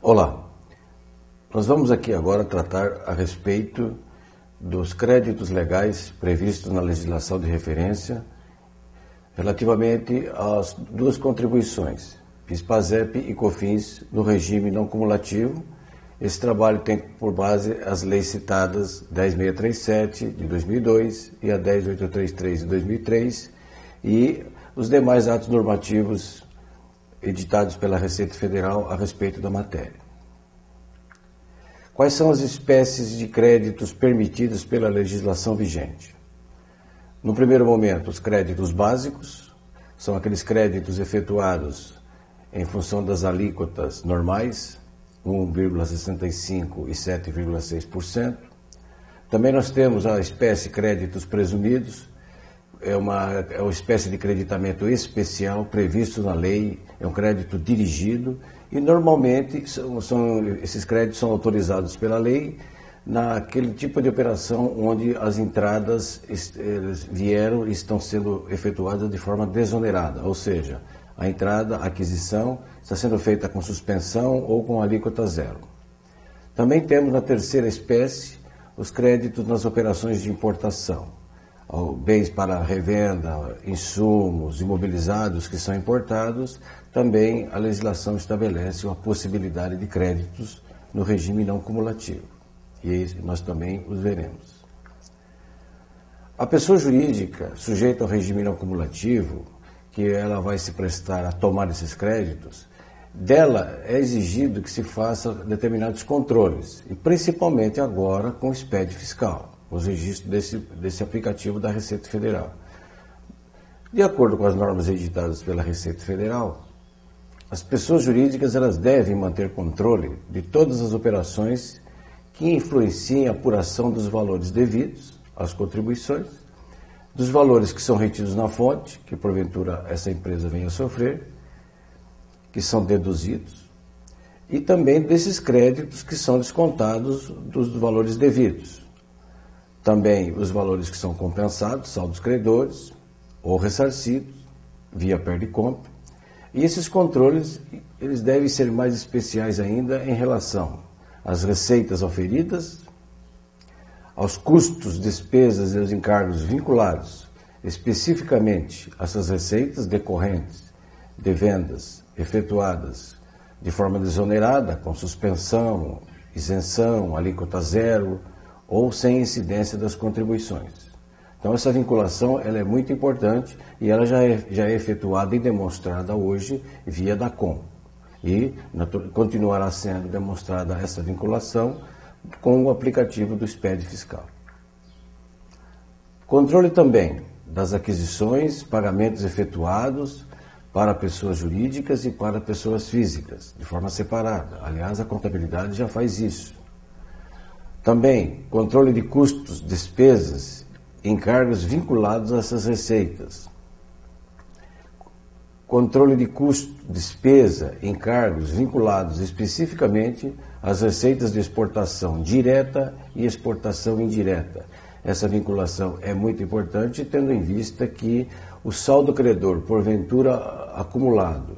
Olá, nós vamos aqui agora tratar a respeito dos créditos legais previstos na legislação de referência relativamente às duas contribuições, PIS/PASEP e COFINS, no regime não cumulativo. Esse trabalho tem por base as leis citadas 10.637 de 2002 e a 10.833 de 2003 e os demais atos normativos editados pela Receita Federal a respeito da matéria. Quais são as espécies de créditos permitidos pela legislação vigente? No primeiro momento, os créditos básicos são aqueles créditos efetuados em função das alíquotas normais, 1,65% e 7,6%. Também nós temos a espécie créditos presumidos, é uma espécie de creditamento especial previsto na lei, é um crédito dirigido e normalmente esses créditos são autorizados pela lei naquele tipo de operação onde as entradas vieram e estão sendo efetuadas de forma desonerada, ou seja, a entrada, a aquisição está sendo feita com suspensão ou com alíquota zero. Também temos na terceira espécie os créditos nas operações de importação. Bens para revenda, insumos, imobilizados que são importados, também a legislação estabelece uma possibilidade de créditos no regime não cumulativo. E nós também os veremos. A pessoa jurídica sujeita ao regime não cumulativo, que ela vai se prestar a tomar esses créditos, dela é exigido que se faça determinados controles, e principalmente agora com o SPED fiscal, os registros desse aplicativo da Receita Federal. De acordo com as normas editadas pela Receita Federal, as pessoas jurídicas elas devem manter controle de todas as operações que influenciem a apuração dos valores devidos às contribuições, dos valores que são retidos na fonte, que porventura essa empresa venha a sofrer, que são deduzidos, e também desses créditos que são descontados dos valores devidos. Também os valores que são compensados, saldos credores, ou ressarcidos, via perda e compra. E esses controles, eles devem ser mais especiais ainda em relação às receitas auferidas, aos custos, despesas e aos encargos vinculados especificamente a essas receitas decorrentes de vendas efetuadas de forma desonerada, com suspensão, isenção, alíquota zero ou sem incidência das contribuições. Então essa vinculação ela é muito importante e ela já é efetuada e demonstrada hoje via DACOM. E continuará sendo demonstrada essa vinculação com o aplicativo do SPED fiscal. Controle também das aquisições, pagamentos efetuados para pessoas jurídicas e para pessoas físicas, de forma separada. Aliás, a contabilidade já faz isso. Também, controle de custos, despesas e encargos vinculados a essas receitas. Controle de custo, despesa, encargos vinculados especificamente às receitas de exportação direta e exportação indireta. Essa vinculação é muito importante, tendo em vista que o saldo credor, porventura acumulado,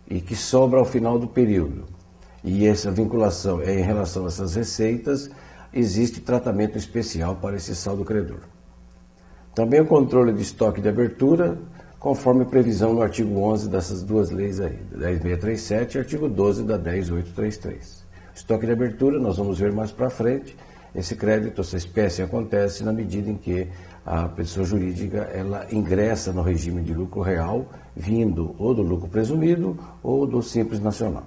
e que sobra ao final do período, e essa vinculação é em relação a essas receitas, existe tratamento especial para esse saldo credor. Também o controle de estoque de abertura, conforme previsão no artigo 11 dessas duas leis aí, 10.637 e artigo 12 da 10.833. Estoque de abertura, nós vamos ver mais para frente, esse crédito, essa espécie acontece na medida em que a pessoa jurídica ela ingressa no regime de lucro real, vindo ou do lucro presumido ou do Simples Nacional.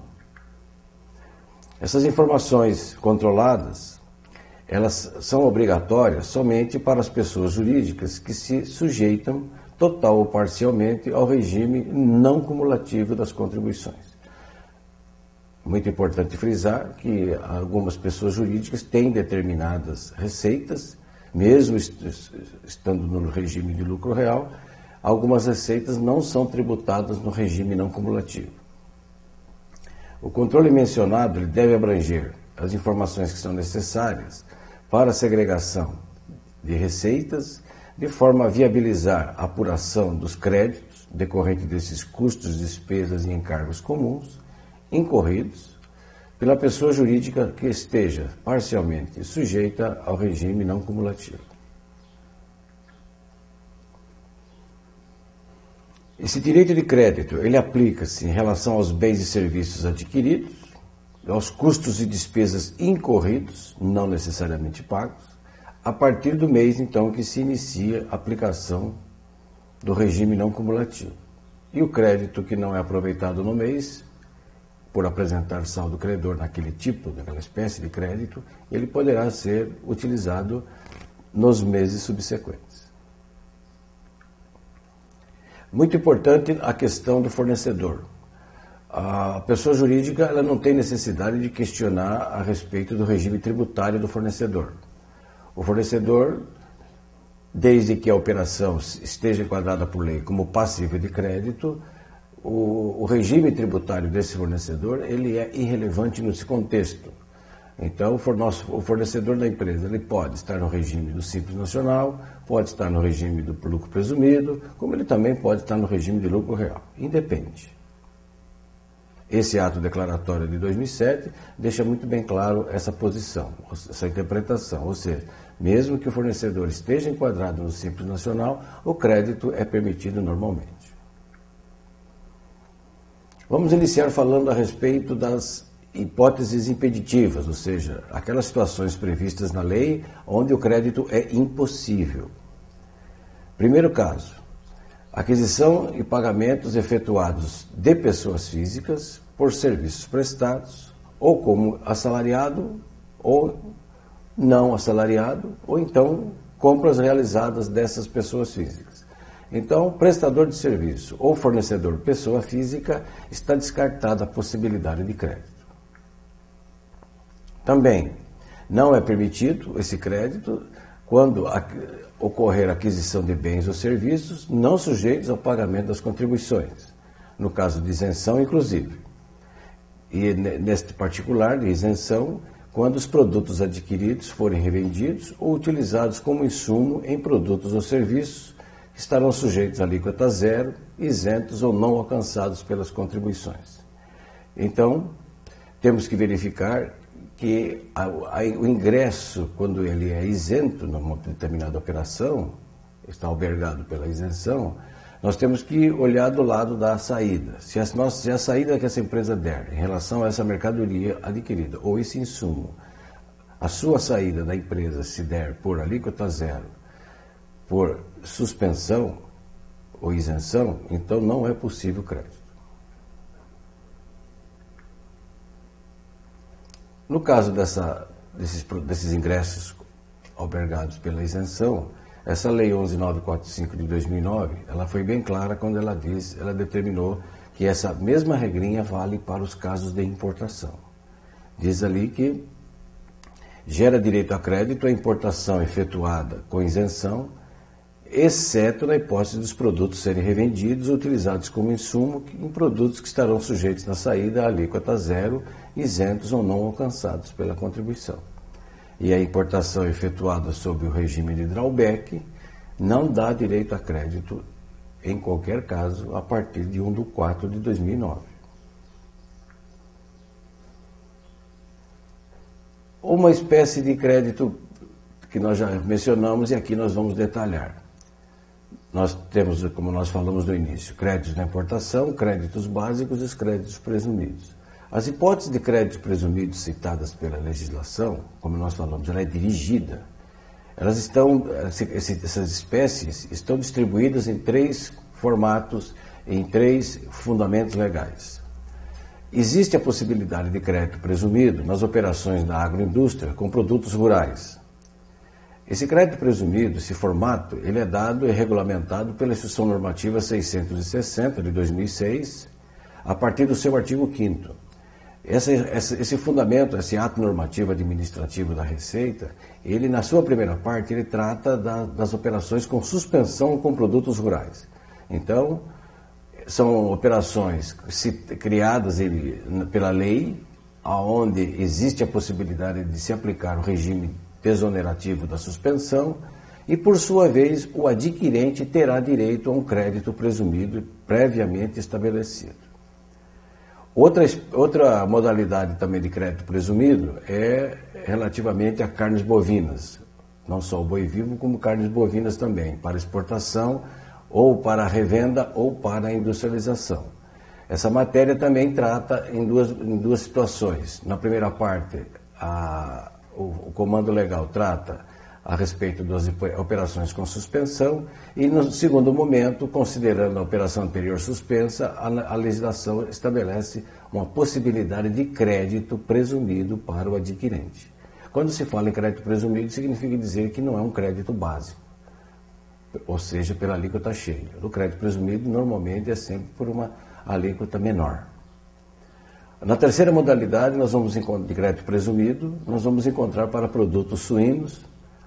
Essas informações controladas, elas são obrigatórias somente para as pessoas jurídicas que se sujeitam total ou parcialmente ao regime não cumulativo das contribuições. Muito importante frisar que algumas pessoas jurídicas têm determinadas receitas, mesmo estando no regime de lucro real, algumas receitas não são tributadas no regime não cumulativo. O controle mencionado ele deve abranger as informações que são necessárias para a segregação de receitas, de forma a viabilizar a apuração dos créditos decorrente desses custos, despesas e encargos comuns, incorridos pela pessoa jurídica que esteja parcialmente sujeita ao regime não cumulativo. Esse direito de crédito, ele aplica-se em relação aos bens e serviços adquiridos, aos custos e despesas incorridos, não necessariamente pagos, a partir do mês, então, que se inicia a aplicação do regime não cumulativo. E o crédito que não é aproveitado no mês, por apresentar saldo credor naquele tipo, naquela espécie de crédito, ele poderá ser utilizado nos meses subsequentes. Muito importante a questão do fornecedor. A pessoa jurídica ela não tem necessidade de questionar a respeito do regime tributário do fornecedor. O fornecedor, desde que a operação esteja enquadrada por lei como passível de crédito, o regime tributário desse fornecedor ele é irrelevante nesse contexto. Então, o fornecedor da empresa ele pode estar no regime do Simples Nacional, pode estar no regime do lucro presumido, como ele também pode estar no regime de lucro real. Independe. Esse ato declaratório de 2007 deixa muito bem claro essa posição, essa interpretação, ou seja, mesmo que o fornecedor esteja enquadrado no Simples Nacional, o crédito é permitido normalmente. Vamos iniciar falando a respeito das hipóteses impeditivas, ou seja, aquelas situações previstas na lei onde o crédito é impossível. Primeiro caso, aquisição e pagamentos efetuados de pessoas físicas por serviços prestados, ou como assalariado, ou não assalariado, ou então compras realizadas dessas pessoas físicas. Então, prestador de serviço ou fornecedor pessoa física, está descartada a possibilidade de crédito. Também não é permitido esse crédito quando ocorrer aquisição de bens ou serviços não sujeitos ao pagamento das contribuições, no caso de isenção, inclusive. E neste particular de isenção, quando os produtos adquiridos forem revendidos ou utilizados como insumo em produtos ou serviços que estarão sujeitos à alíquota zero, isentos ou não alcançados pelas contribuições. Então, temos que verificar que o ingresso, quando ele é isento numa determinada operação, está albergado pela isenção, nós temos que olhar do lado da saída. Se a saída que essa empresa der em relação a essa mercadoria adquirida ou esse insumo, a sua saída da empresa se der por alíquota zero, por suspensão ou isenção, então não é possível crédito. No caso desses ingressos albergados pela isenção, essa Lei 11.945 de 2009, ela foi bem clara quando ela determinou que essa mesma regrinha vale para os casos de importação. Diz ali que gera direito a crédito a importação efetuada com isenção, exceto na hipótese dos produtos serem revendidos ou utilizados como insumo em produtos que estarão sujeitos na saída à alíquota zero, isentos ou não alcançados pela contribuição. E a importação efetuada sob o regime de drawback não dá direito a crédito em qualquer caso a partir de 1/4 de 2009. Uma espécie de crédito que nós já mencionamos e aqui nós vamos detalhar. Nós temos, como nós falamos no início, créditos na importação, créditos básicos e os créditos presumidos. As hipóteses de créditos presumidos citadas pela legislação, como nós falamos, ela é dirigida. Essas espécies estão distribuídas em 3 formatos, em 3 fundamentos legais. Existe a possibilidade de crédito presumido nas operações da agroindústria com produtos rurais. Esse crédito presumido, esse formato, ele é dado e regulamentado pela Instrução Normativa 660 de 2006, a partir do seu artigo 5º. Esse fundamento, esse ato normativo administrativo da Receita, ele na sua primeira parte, ele trata das operações com suspensão com produtos rurais. Então, são operações criadas pela lei, onde existe a possibilidade de se aplicar o regime exonerativo da suspensão e, por sua vez, o adquirente terá direito a um crédito presumido previamente estabelecido. Outra modalidade também de crédito presumido é relativamente a carnes bovinas, não só o boi vivo, como carnes bovinas também, para exportação, ou para revenda, ou para a industrialização. Essa matéria também trata em duas situações. Na primeira parte, o Comando Legal trata a respeito das operações com suspensão e, no segundo momento, considerando a operação anterior suspensa, a legislação estabelece uma possibilidade de crédito presumido para o adquirente. Quando se fala em crédito presumido, significa dizer que não é um crédito básico, ou seja, pela alíquota cheia. O crédito presumido, normalmente, é sempre por uma alíquota menor. Na terceira modalidade, de crédito presumido, nós vamos encontrar para produtos suínos,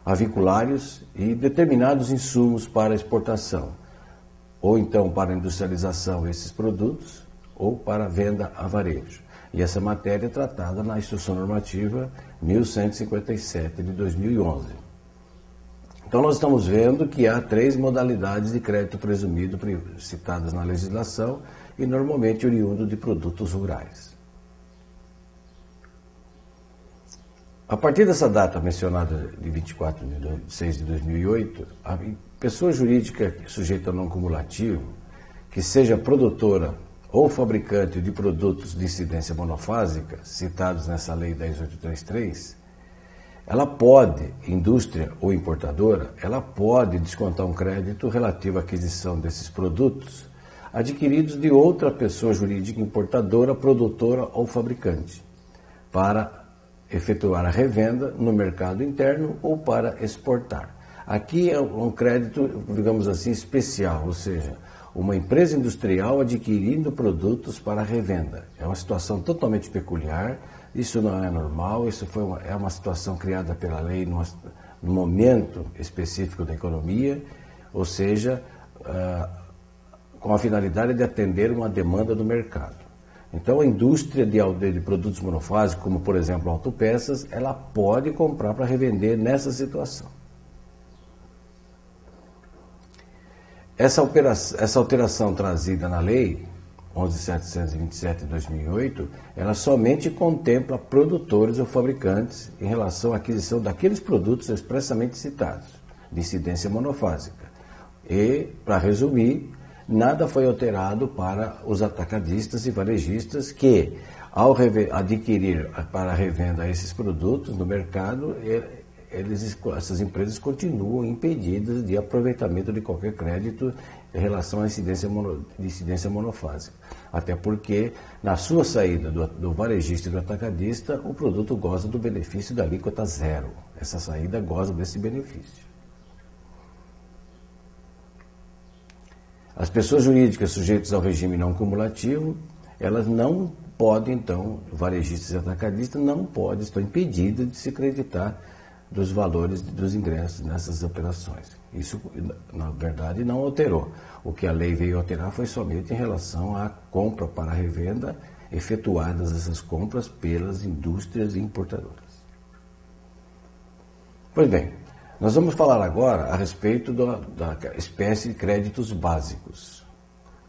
aviculários e determinados insumos para exportação, ou então para industrialização esses produtos, ou para venda a varejo. E essa matéria é tratada na Instrução Normativa 1157 de 2011. Então nós estamos vendo que há 3 modalidades de crédito presumido citadas na legislação e normalmente oriundo de produtos rurais. A partir dessa data mencionada de 24 de 6 de 2008, a pessoa jurídica sujeita a não cumulativo, que seja produtora ou fabricante de produtos de incidência monofásica, citados nessa Lei 10.833, ela pode, indústria ou importadora, ela pode descontar um crédito relativo à aquisição desses produtos adquiridos de outra pessoa jurídica importadora, produtora ou fabricante, para efetuar a revenda no mercado interno ou para exportar. Aqui é um crédito, digamos assim, especial, ou seja, uma empresa industrial adquirindo produtos para revenda. É uma situação totalmente peculiar, isso não é normal, é uma situação criada pela lei no momento específico da economia, ou seja, com a finalidade de atender uma demanda do mercado. Então, a indústria de produtos monofásicos, como por exemplo autopeças, ela pode comprar para revender nessa situação. Essa alteração trazida na Lei 11.727 de 2008, ela somente contempla produtores ou fabricantes em relação à aquisição daqueles produtos expressamente citados, de incidência monofásica. E, para resumir, nada foi alterado para os atacadistas e varejistas que, ao adquirir para revenda esses produtos no mercado, essas empresas continuam impedidas de aproveitamento de qualquer crédito em relação à incidência monofásica. Até porque, na sua saída do varejista e do atacadista, o produto goza do benefício da alíquota zero. Essa saída goza desse benefício. As pessoas jurídicas sujeitas ao regime não cumulativo, elas não podem, então, varejistas e atacadistas não podem, estão impedidas de se creditar dos valores dos ingressos nessas operações. Isso, na verdade, não alterou. O que a lei veio alterar foi somente em relação à compra para revenda, efetuadas essas compras pelas indústrias importadoras. Pois bem, nós vamos falar agora a respeito da espécie de créditos básicos.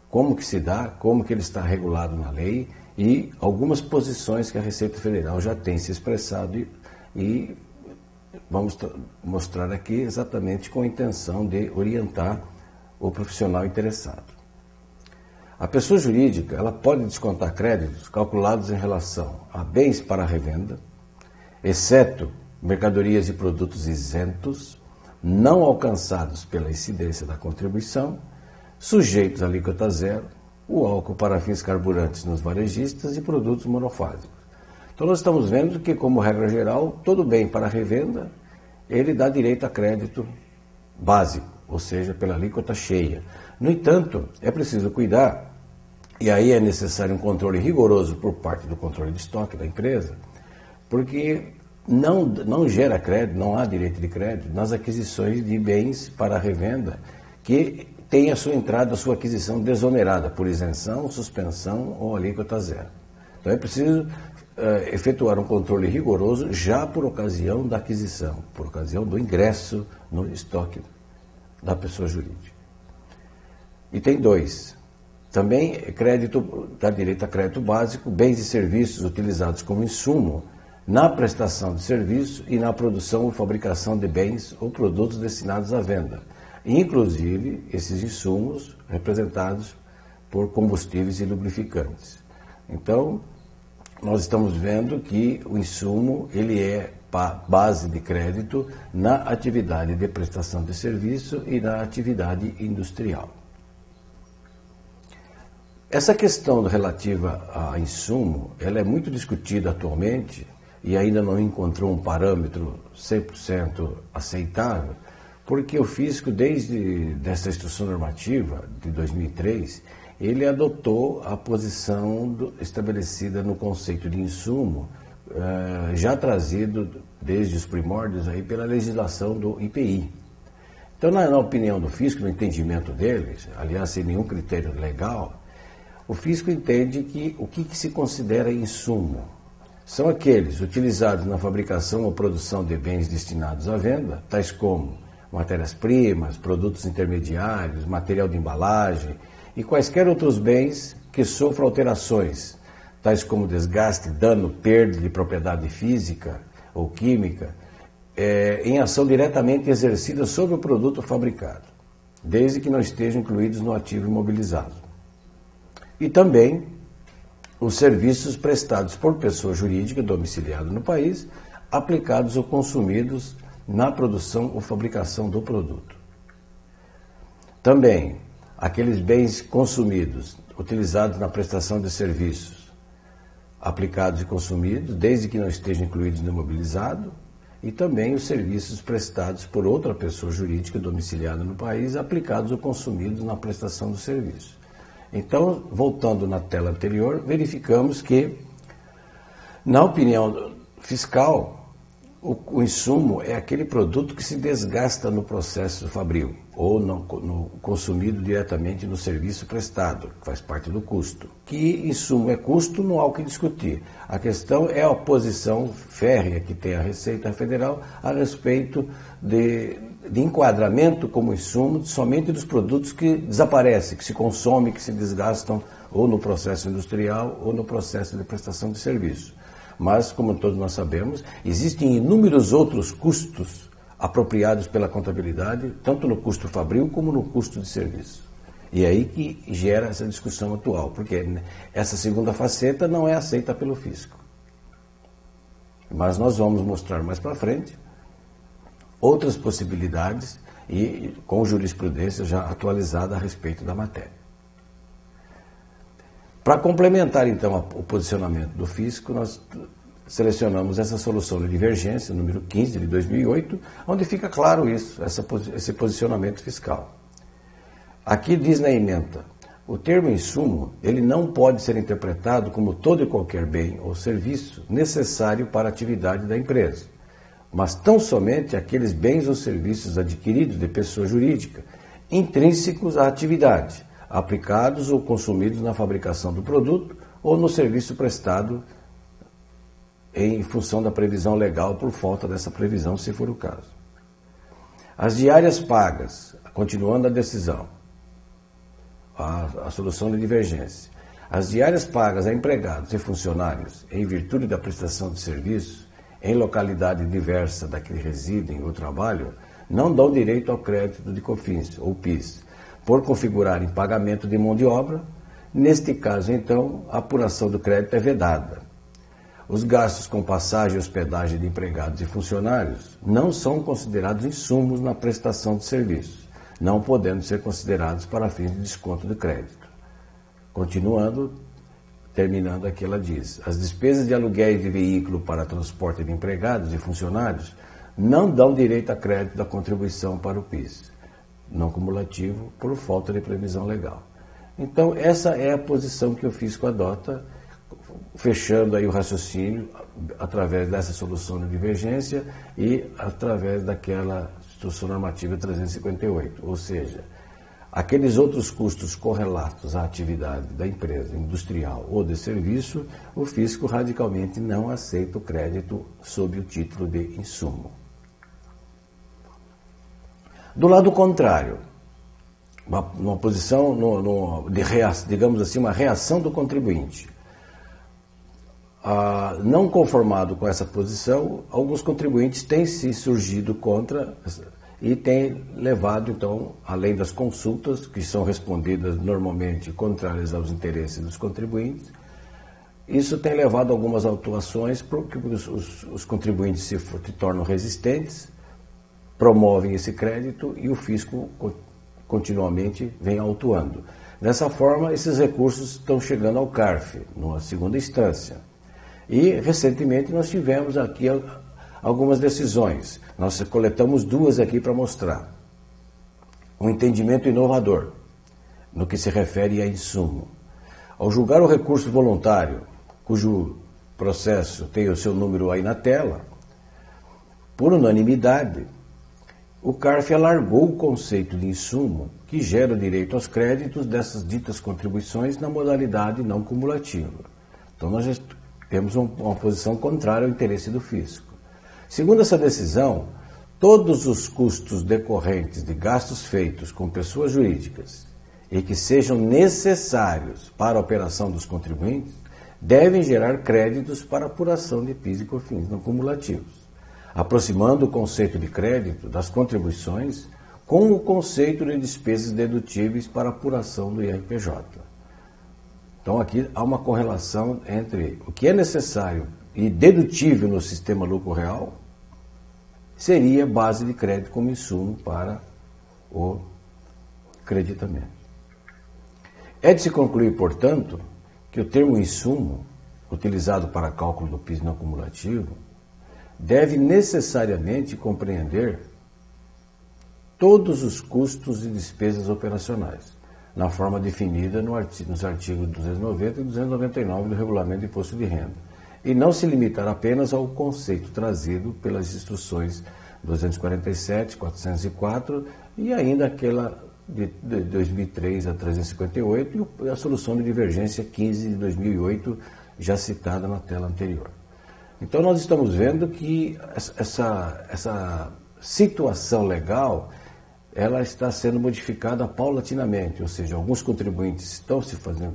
Como que se dá, como que ele está regulado na lei e algumas posições que a Receita Federal já tem se expressado e vamos mostrar aqui exatamente com a intenção de orientar o profissional interessado. A pessoa jurídica, ela pode descontar créditos calculados em relação a bens para revenda, exceto mercadorias e produtos isentos, não alcançados pela incidência da contribuição, sujeitos à alíquota zero, o álcool para fins carburantes nos varejistas e produtos monofásicos. Então nós estamos vendo que, como regra geral, todo bem para revenda, ele dá direito a crédito básico, ou seja, pela alíquota cheia. No entanto, é preciso cuidar, e aí é necessário um controle rigoroso por parte do controle de estoque da empresa, porque não gera crédito, não há direito de crédito nas aquisições de bens para revenda que tem a sua entrada, a sua aquisição desonerada por isenção, suspensão ou alíquota zero. Então é preciso efetuar um controle rigoroso já por ocasião da aquisição, por ocasião do ingresso no estoque da pessoa jurídica. E tem 2. Também crédito, dá direito a crédito básico, bens e serviços utilizados como insumo na prestação de serviço e na produção ou fabricação de bens ou produtos destinados à venda, inclusive esses insumos representados por combustíveis e lubrificantes. Então, nós estamos vendo que o insumo ele é base de crédito na atividade de prestação de serviço e na atividade industrial. Essa questão relativa a insumo, ela é muito discutida atualmente e ainda não encontrou um parâmetro 100% aceitável, porque o Fisco, desde essa instrução normativa de 2003, ele adotou a posição estabelecida no conceito de insumo, já trazido desde os primórdios aí pela legislação do IPI. Então, na opinião do Fisco, no entendimento deles, aliás, sem nenhum critério legal, o Fisco entende que o que se considera insumo são aqueles utilizados na fabricação ou produção de bens destinados à venda, tais como matérias-primas, produtos intermediários, material de embalagem e quaisquer outros bens que sofram alterações, tais como desgaste, dano, perda de propriedade física ou química, em ação diretamente exercida sobre o produto fabricado, desde que não estejam incluídos no ativo imobilizado. E também os serviços prestados por pessoa jurídica domiciliada no país, aplicados ou consumidos na produção ou fabricação do produto. Também aqueles bens consumidos, utilizados na prestação de serviços, aplicados e consumidos, desde que não estejam incluídos no imobilizado, e também os serviços prestados por outra pessoa jurídica domiciliada no país, aplicados ou consumidos na prestação do serviço. Então, voltando na tela anterior, verificamos que, na opinião fiscal, o insumo é aquele produto que se desgasta no processo fabril ou no consumido diretamente no serviço prestado, que faz parte do custo. Que insumo é custo, não há o que discutir. A questão é a posição férrea que tem a Receita Federal a respeito de enquadramento como insumo somente dos produtos que desaparecem, que se consomem, que se desgastam ou no processo industrial ou no processo de prestação de serviço. Mas, como todos nós sabemos, existem inúmeros outros custos apropriados pela contabilidade, tanto no custo fabril como no custo de serviço. E é aí que gera essa discussão atual, porque essa segunda faceta não é aceita pelo Fisco. Mas nós vamos mostrar mais para frente outras possibilidades e com jurisprudência já atualizada a respeito da matéria. Para complementar, então, o posicionamento do Fisco, nós selecionamos essa solução de divergência, número 15 de 2008, onde fica claro isso, esse posicionamento fiscal. Aqui diz na ementa, o termo insumo, ele não pode ser interpretado como todo e qualquer bem ou serviço necessário para a atividade da empresa, mas tão somente aqueles bens ou serviços adquiridos de pessoa jurídica, intrínsecos à atividade, aplicados ou consumidos na fabricação do produto ou no serviço prestado em função da previsão legal por falta dessa previsão, se for o caso. As diárias pagas, continuando a decisão, a solução de divergência, as diárias pagas a empregados e funcionários em virtude da prestação de serviço em localidade diversa da que residem ou trabalham, não dão direito ao crédito de COFINS ou PIS, por configurarem pagamento de mão de obra. Neste caso, então, a apuração do crédito é vedada. Os gastos com passagem e hospedagem de empregados e funcionários não são considerados insumos na prestação de serviços, não podendo ser considerados para fins de desconto do crédito. Continuando, terminando aqui, ela diz, as despesas de aluguéis de veículo para transporte de empregados e funcionários não dão direito a crédito da contribuição para o PIS, não cumulativo, por falta de previsão legal. Então, essa é a posição que o Fisco adota, fechando aí o raciocínio através dessa solução de divergência e através daquela instrução normativa 358, ou seja, aqueles outros custos correlatos à atividade da empresa industrial ou de serviço, o Fisco radicalmente não aceita o crédito sob o título de insumo. Do lado contrário, uma posição, digamos assim, uma reação do contribuinte. Não conformado com essa posição, alguns contribuintes têm se surgido contra e têm levado, então, além das consultas, que são respondidas normalmente contrárias aos interesses dos contribuintes, isso tem levado a algumas autuações, porque os contribuintes se tornam resistentes, promovem esse crédito e o fisco continuamente vem autuando. Dessa forma, esses recursos estão chegando ao CARF, numa segunda instância. E, recentemente, nós tivemos aqui algumas decisões. Nós coletamos duas aqui para mostrar. Um entendimento inovador, no que se refere a insumo. Ao julgar o recurso voluntário, cujo processo tem o seu número aí na tela, por unanimidade, o CARF alargou o conceito de insumo que gera o direito aos créditos dessas ditas contribuições na modalidade não cumulativa. Então, nós já temos uma posição contrária ao interesse do fisco. Segundo essa decisão, todos os custos decorrentes de gastos feitos com pessoas jurídicas e que sejam necessários para a operação dos contribuintes devem gerar créditos para apuração de PIS e COFINS não cumulativos, aproximando o conceito de crédito das contribuições com o conceito de despesas dedutíveis para apuração do IRPJ. Então aqui há uma correlação entre o que é necessário e dedutível no sistema lucro real seria base de crédito como insumo para o creditamento. É de se concluir, portanto, que o termo insumo, utilizado para cálculo do PIS não cumulativo, deve necessariamente compreender todos os custos e despesas operacionais, na forma definida nos artigos 290 e 299 do Regulamento de Imposto de Renda, e não se limitar apenas ao conceito trazido pelas instruções 247, 404 e ainda aquela de 2003 a 358 e a solução de divergência 15 de 2008, já citada na tela anterior. Então nós estamos vendo que essa situação legal ela está sendo modificada paulatinamente, ou seja, alguns contribuintes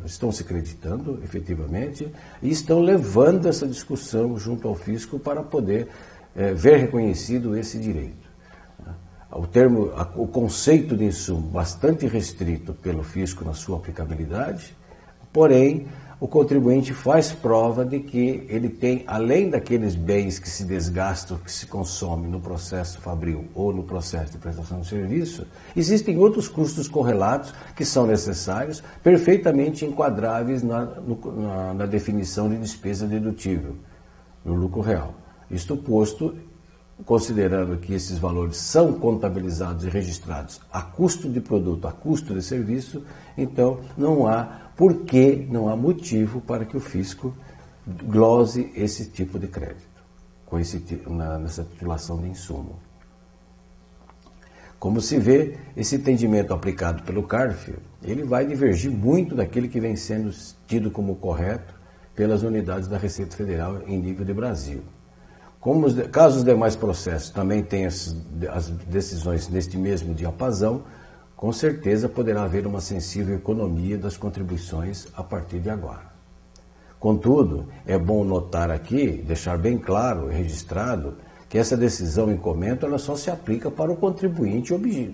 estão se creditando efetivamente e estão levando essa discussão junto ao fisco para poder ver reconhecido esse direito. O conceito de insumo bastante restrito pelo fisco na sua aplicabilidade, porém o contribuinte faz prova de que ele tem, além daqueles bens que se desgastam, que se consomem no processo fabril ou no processo de prestação de serviço, existem outros custos correlatos que são necessários, perfeitamente enquadráveis na definição de despesa dedutível no lucro real. Isto posto, considerando que esses valores são contabilizados e registrados a custo de produto, a custo de serviço, então não há motivo para que o fisco glose esse tipo de crédito, nessa titulação de insumo. Como se vê, esse entendimento aplicado pelo CARF, ele vai divergir muito daquele que vem sendo tido como correto pelas unidades da Receita Federal em nível de Brasil. Caso os demais processos também tenham as decisões neste mesmo diapasão, com certeza poderá haver uma sensível economia das contribuições a partir de agora. Contudo, é bom notar aqui, deixar bem claro e registrado, que essa decisão em comento ela só se aplica para o contribuinte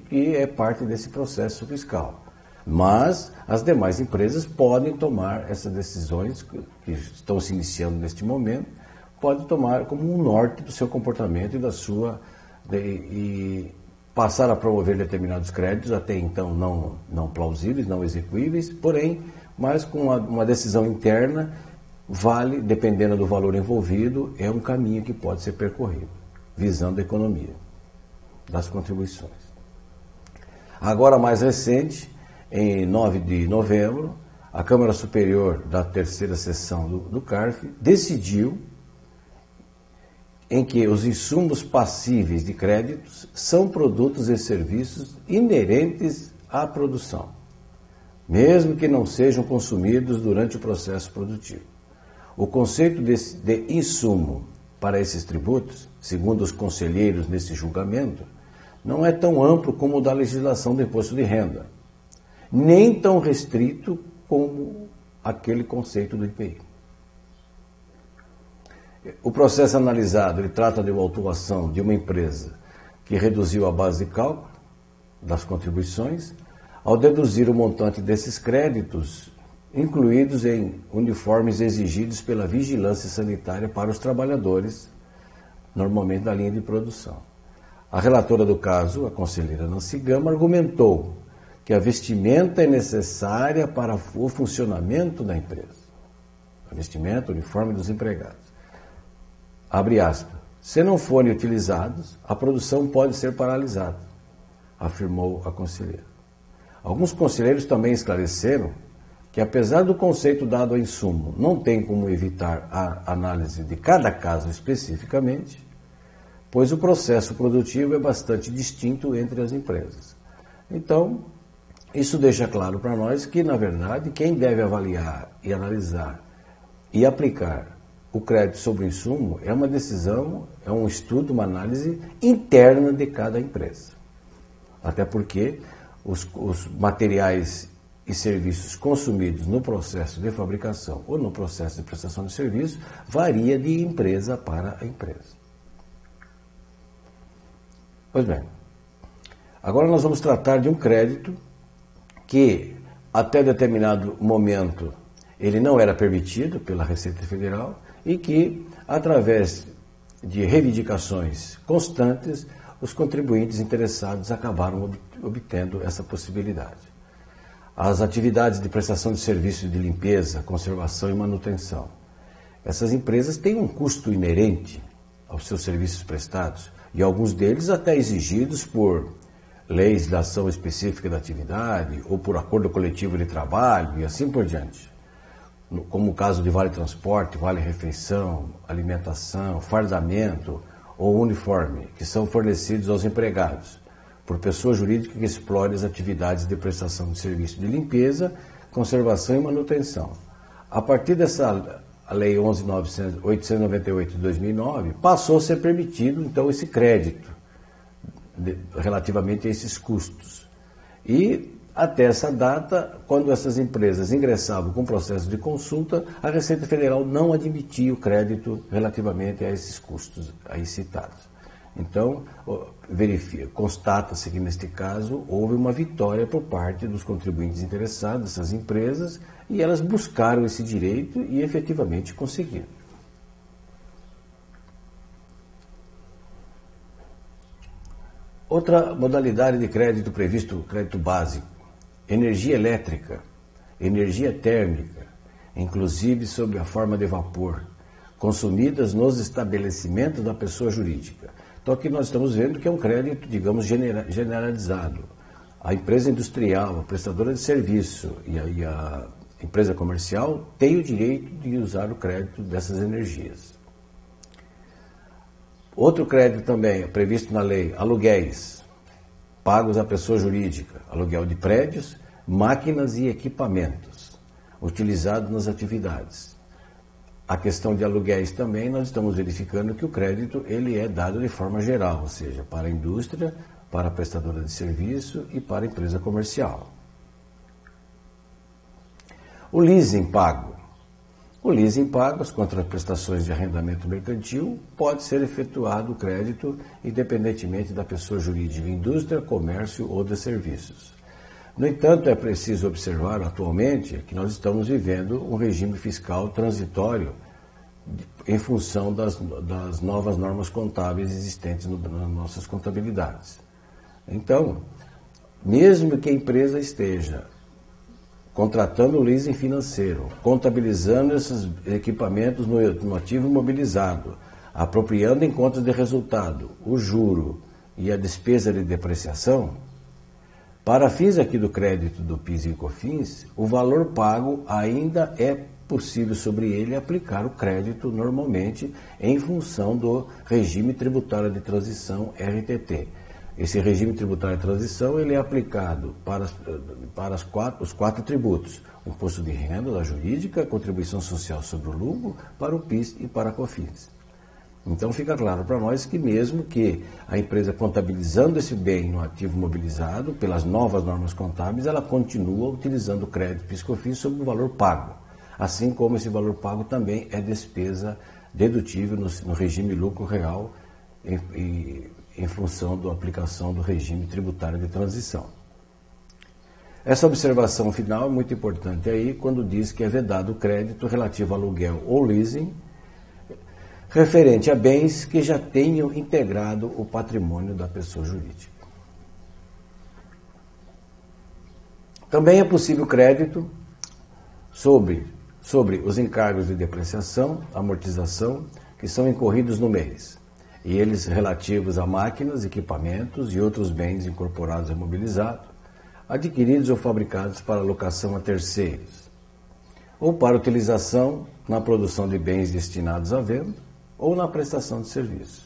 que é parte desse processo fiscal. Mas as demais empresas podem tomar essas decisões que estão se iniciando neste momento, pode tomar como um norte do seu comportamento e passar a promover determinados créditos, até então não plausíveis, não execuíveis, porém, mas com uma decisão interna, vale, dependendo do valor envolvido, é um caminho que pode ser percorrido, visando a economia das contribuições. Agora, mais recente, em 9 de novembro, a Câmara Superior da terceira sessão do CARF decidiu em que os insumos passíveis de créditos são produtos e serviços inerentes à produção, mesmo que não sejam consumidos durante o processo produtivo. O conceito de insumo para esses tributos, segundo os conselheiros nesse julgamento, não é tão amplo como o da legislação do imposto de renda, nem tão restrito como aquele conceito do IPI. O processo analisado, ele trata de uma autuação de uma empresa que reduziu a base de cálculo das contribuições, ao deduzir o montante desses créditos, incluídos em uniformes exigidos pela vigilância sanitária para os trabalhadores, normalmente da linha de produção. A relatora do caso, a conselheira Nancy Gama, argumentou que a vestimenta é necessária para o funcionamento da empresa. A vestimenta, o uniforme dos empregados. Abre aspas. Se não forem utilizados, a produção pode ser paralisada, afirmou a conselheira. Alguns conselheiros também esclareceram que, apesar do conceito dado ao insumo, não tem como evitar a análise de cada caso especificamente, pois o processo produtivo é bastante distinto entre as empresas. Então, isso deixa claro para nós que, na verdade, quem deve avaliar e analisar e aplicar o crédito sobre o insumo é uma decisão, é um estudo, uma análise interna de cada empresa. Até porque os materiais e serviços consumidos no processo de fabricação ou no processo de prestação de serviço varia de empresa para empresa. Pois bem, agora nós vamos tratar de um crédito que, até determinado momento, ele não era permitido pela Receita Federal e que, através de reivindicações constantes, os contribuintes interessados acabaram obtendo essa possibilidade. As atividades de prestação de serviços de limpeza, conservação e manutenção. Essas empresas têm um custo inerente aos seus serviços prestados e alguns deles até exigidos por legislação específica da atividade ou por acordo coletivo de trabalho e assim por diante. Como o caso de vale transporte, vale refeição, alimentação, fardamento ou uniforme, que são fornecidos aos empregados por pessoa jurídica que explore as atividades de prestação de serviço de limpeza, conservação e manutenção. A partir dessa Lei 11.898 de 2009, passou a ser permitido, então, esse crédito relativamente a esses custos. E, até essa data, quando essas empresas ingressavam com processo de consulta, a Receita Federal não admitia o crédito relativamente a esses custos aí citados. Então, constata-se que, neste caso, houve uma vitória por parte dos contribuintes interessados, dessas empresas, e elas buscaram esse direito e efetivamente conseguiram. Outra modalidade de crédito previsto, crédito básico, energia elétrica, energia térmica, inclusive sob a forma de vapor, consumidas nos estabelecimentos da pessoa jurídica. Então aqui nós estamos vendo que é um crédito, digamos, generalizado. A empresa industrial, a prestadora de serviço e a empresa comercial têm o direito de usar o crédito dessas energias. Outro crédito também é previsto na lei, aluguéis, pagos à pessoa jurídica, aluguel de prédios, máquinas e equipamentos utilizados nas atividades. A questão de aluguéis também, nós estamos verificando que o crédito ele é dado de forma geral, ou seja, para a indústria, para a prestadora de serviço e para a empresa comercial. O leasing pago. O leasing pago, as contraprestações de arrendamento mercantil, pode ser efetuado o crédito independentemente da pessoa jurídica, indústria, comércio ou de serviços. No entanto, é preciso observar atualmente que nós estamos vivendo um regime fiscal transitório em função das novas normas contábeis existentes nas nossas contabilidades. Então, mesmo que a empresa esteja contratando o leasing financeiro, contabilizando esses equipamentos no ativo imobilizado, apropriando em contas de resultado o juro e a despesa de depreciação, para fins aqui do crédito do PIS e COFINS, o valor pago ainda é possível sobre ele aplicar o crédito normalmente em função do regime tributário de transição RTT. Esse regime tributário de transição ele é aplicado para os quatro tributos: o imposto de renda da jurídica, a contribuição social sobre o lucro, para o PIS e para a COFINS. Então fica claro para nós que mesmo que a empresa contabilizando esse bem no ativo imobilizado, pelas novas normas contábeis, ela continua utilizando o crédito PIS/COFINS sobre o valor pago. Assim como esse valor pago também é despesa dedutível no regime lucro real em função da aplicação do regime tributário de transição. Essa observação final é muito importante aí quando diz que é vedado o crédito relativo a aluguel ou leasing referente a bens que já tenham integrado o patrimônio da pessoa jurídica. Também é possível crédito sobre os encargos de depreciação, amortização, que são incorridos no mês, e eles relativos a máquinas, equipamentos e outros bens incorporados e imobilizados, adquiridos ou fabricados para locação a terceiros, ou para utilização na produção de bens destinados à venda, ou na prestação de serviços.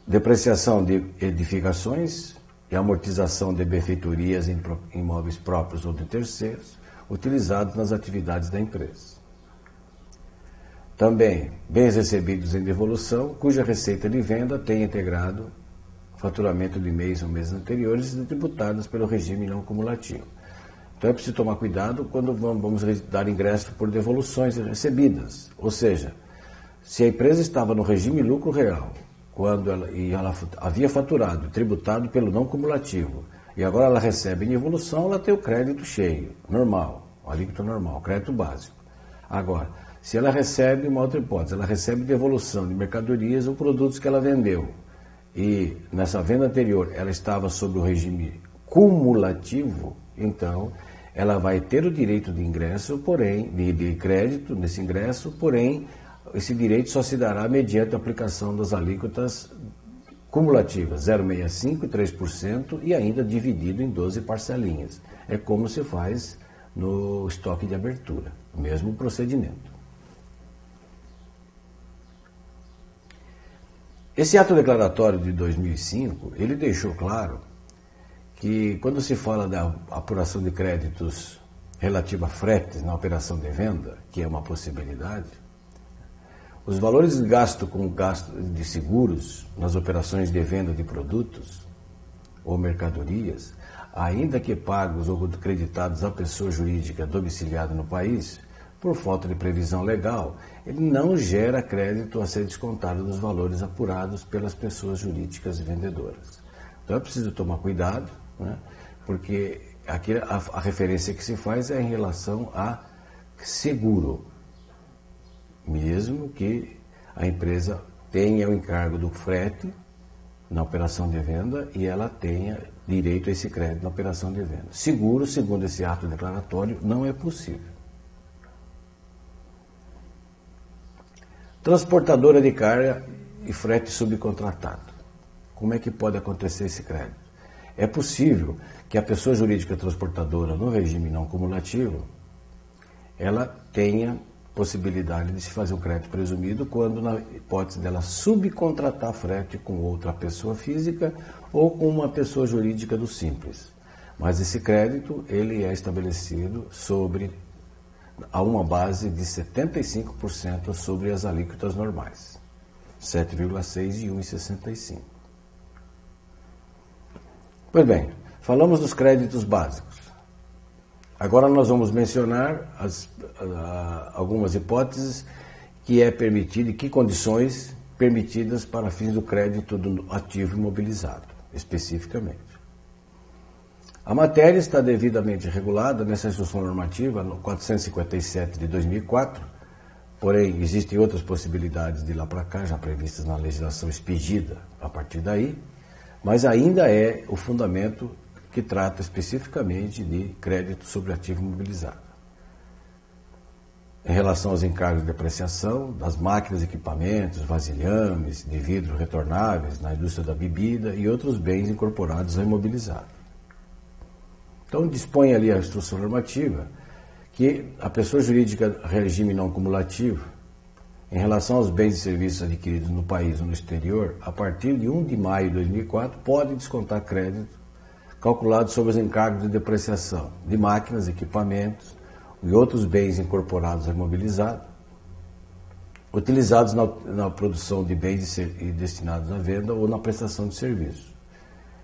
Depreciação de edificações e amortização de benfeitorias em imóveis próprios ou de terceiros, utilizados nas atividades da empresa. Também, bens recebidos em devolução, cuja receita de venda tenha integrado faturamento de mês ou meses anteriores e tributados pelo regime não cumulativo. Então é preciso tomar cuidado quando vamos dar ingresso por devoluções recebidas. Ou seja, se a empresa estava no regime lucro real, ela havia faturado, tributado pelo não cumulativo, e agora ela recebe em devolução, ela tem o crédito cheio, normal, o alíquota normal, crédito básico. Agora, se ela recebe, uma outra hipótese, ela recebe devolução de mercadorias ou produtos que ela vendeu, e nessa venda anterior ela estava sob o regime cumulativo, então ela vai ter o direito de ingresso, porém, de crédito nesse ingresso, porém, esse direito só se dará mediante a aplicação das alíquotas cumulativas, 0,65% e 3%, e ainda dividido em 12 parcelinhas. É como se faz no estoque de abertura, o mesmo procedimento. Esse ato declaratório de 2005, ele deixou claro que quando se fala da apuração de créditos relativa a fretes na operação de venda, que é uma possibilidade, os valores de gasto com gasto de seguros nas operações de venda de produtos ou mercadorias, ainda que pagos ou creditados à pessoa jurídica domiciliada no país, por falta de previsão legal, ele não gera crédito a ser descontado dos valores apurados pelas pessoas jurídicas e vendedoras. Então é preciso tomar cuidado, né? Porque aqui a referência que se faz é em relação a seguro, mesmo que a empresa tenha o encargo do frete na operação de venda e ela tenha direito a esse crédito na operação de venda. Seguro, segundo esse ato declaratório, não é possível. Transportadora de carga e frete subcontratado. Como é que pode acontecer esse crédito? É possível que a pessoa jurídica transportadora no regime não cumulativo, ela tenha possibilidade de se fazer um crédito presumido quando na hipótese dela subcontratar frete com outra pessoa física ou com uma pessoa jurídica do Simples. Mas esse crédito, ele é estabelecido a uma base de 75% sobre as alíquotas normais, 7,6 e 1,65. Pois bem, falamos dos créditos básicos. Agora nós vamos mencionar algumas hipóteses que é permitido e que condições permitidas para fins do crédito do ativo imobilizado, especificamente. A matéria está devidamente regulada nessa instrução normativa, no 457 de 2004, porém existem outras possibilidades de lá para cá, já previstas na legislação expedida a partir daí, mas ainda é o fundamento que trata especificamente de crédito sobre ativo imobilizado. Em relação aos encargos de depreciação das máquinas, equipamentos, vasilhames, de vidro retornáveis na indústria da bebida e outros bens incorporados ao imobilizado. Então, dispõe ali a instrução normativa que a pessoa jurídica regime não cumulativo, em relação aos bens e serviços adquiridos no país ou no exterior, a partir de 1 de maio de 2004, pode descontar crédito calculado sobre os encargos de depreciação de máquinas, equipamentos e outros bens incorporados ao imobilizado, utilizados na produção de bens e destinados à venda ou na prestação de serviço,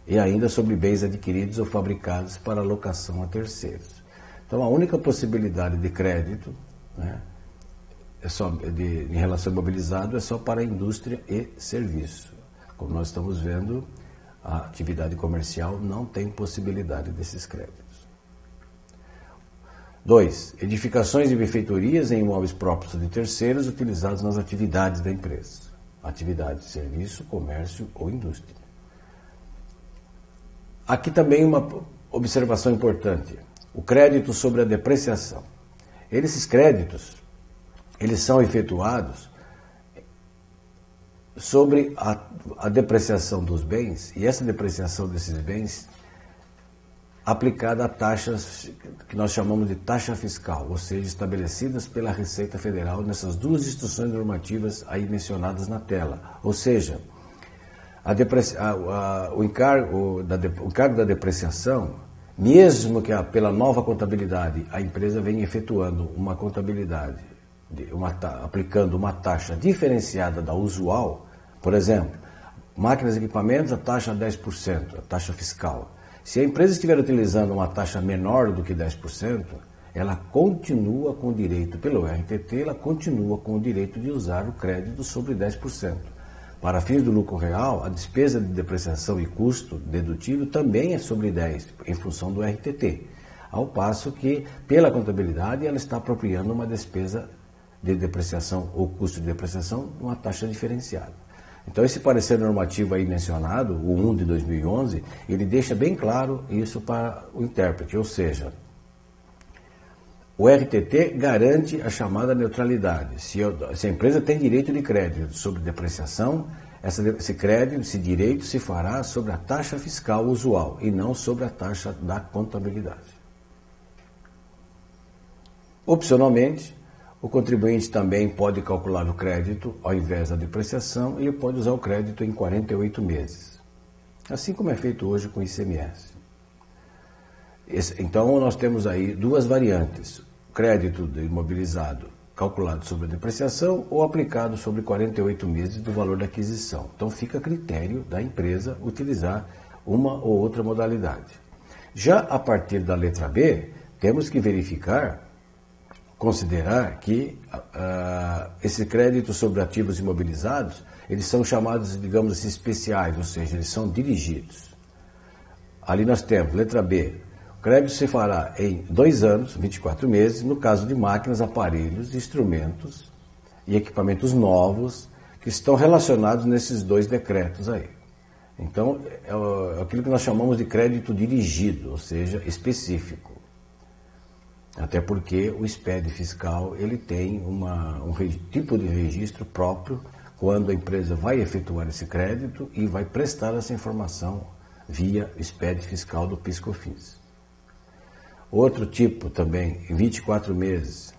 e ainda sobre bens adquiridos ou fabricados para alocação a terceiros. Então, a única possibilidade de crédito, né, em relação ao imobilizado é só para a indústria e serviço. Como nós estamos vendo, a atividade comercial não tem possibilidade desses créditos. 2. Edificações e benfeitorias em imóveis próprios de terceiros utilizados nas atividades da empresa. Atividade de serviço, comércio ou indústria. Aqui também uma observação importante. O crédito sobre a depreciação. Esses créditos, eles são efetuados sobre a depreciação dos bens, e essa depreciação desses bens aplicada a taxas que nós chamamos de taxa fiscal, ou seja, estabelecidas pela Receita Federal nessas duas instruções normativas aí mencionadas na tela. Ou seja, o encargo da depreciação, mesmo que pela nova contabilidade a empresa venha efetuando uma contabilidade, aplicando uma taxa diferenciada da usual, por exemplo, máquinas e equipamentos, a taxa 10%, a taxa fiscal. Se a empresa estiver utilizando uma taxa menor do que 10%, ela continua com o direito, pelo RTT, ela continua com o direito de usar o crédito sobre 10%. Para fins do lucro real, a despesa de depreciação e custo dedutível também é sobre 10%, em função do RTT. Ao passo que, pela contabilidade, ela está apropriando uma despesa de depreciação ou custo de depreciação de uma taxa diferenciada. Então, esse parecer normativo aí mencionado, o 1 de 2011, ele deixa bem claro isso para o intérprete, ou seja, o RTT garante a chamada neutralidade. Se a empresa tem direito de crédito sobre depreciação, esse crédito, esse direito se fará sobre a taxa fiscal usual e não sobre a taxa da contabilidade. Opcionalmente, o contribuinte também pode calcular o crédito, ao invés da depreciação, ele pode usar o crédito em 48 meses, assim como é feito hoje com o ICMS. Então, nós temos aí duas variantes: crédito do imobilizado calculado sobre a depreciação ou aplicado sobre 48 meses do valor da aquisição. Então, fica a critério da empresa utilizar uma ou outra modalidade. Já a partir da letra B, temos que considerar que esse crédito sobre ativos imobilizados, eles são chamados, digamos assim, especiais, ou seja, eles são dirigidos. Ali nós temos, letra B, o crédito se fará em 2 anos, 24 meses, no caso de máquinas, aparelhos, instrumentos e equipamentos novos que estão relacionados nesses 2 decretos aí. Então, é aquilo que nós chamamos de crédito dirigido, ou seja, específico. Até porque o SPED fiscal ele tem um tipo de registro próprio quando a empresa vai efetuar esse crédito e vai prestar essa informação via SPED fiscal do PIS/COFINS. Outro tipo também, em 24 meses,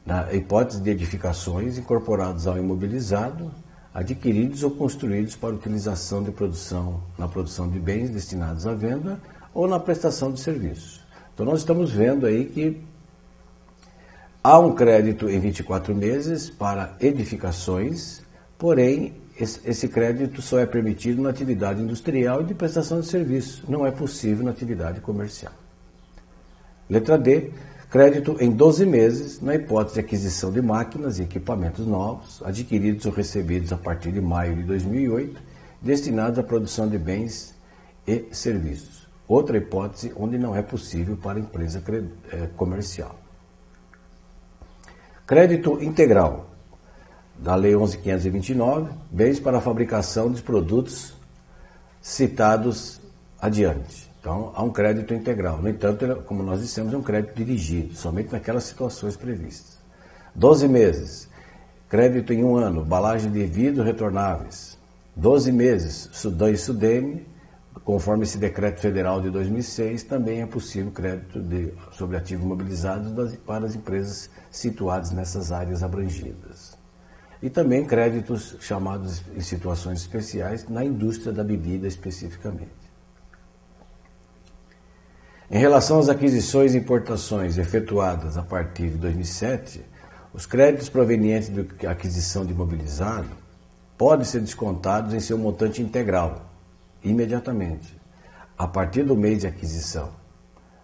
na hipótese de edificações incorporadas ao imobilizado, adquiridos ou construídos para utilização na produção de bens destinados à venda ou na prestação de serviços. Então, nós estamos vendo aí que há um crédito em 24 meses para edificações, porém, esse crédito só é permitido na atividade industrial e de prestação de serviço, não é possível na atividade comercial. Letra D, crédito em 12 meses, na hipótese de aquisição de máquinas e equipamentos novos, adquiridos ou recebidos a partir de maio de 2008, destinados à produção de bens e serviços. Outra hipótese onde não é possível para a empresa comercial. Crédito integral, da Lei 11.529, bens para a fabricação dos produtos citados adiante. Então, há um crédito integral. No entanto, como nós dissemos, é um crédito dirigido, somente naquelas situações previstas. 12 meses, crédito em 1 ano, embalagem de vidro retornáveis. 12 meses, SUDAM e SUDENE, conforme esse decreto federal de 2006, também é possível crédito sobre ativos imobilizados para as empresas situadas nessas áreas abrangidas. E também créditos chamados em situações especiais na indústria da bebida especificamente. Em relação às aquisições e importações efetuadas a partir de 2007, Os créditos provenientes da aquisição de imobilizado podem ser descontados em seu montante integral, imediatamente, a partir do mês de aquisição,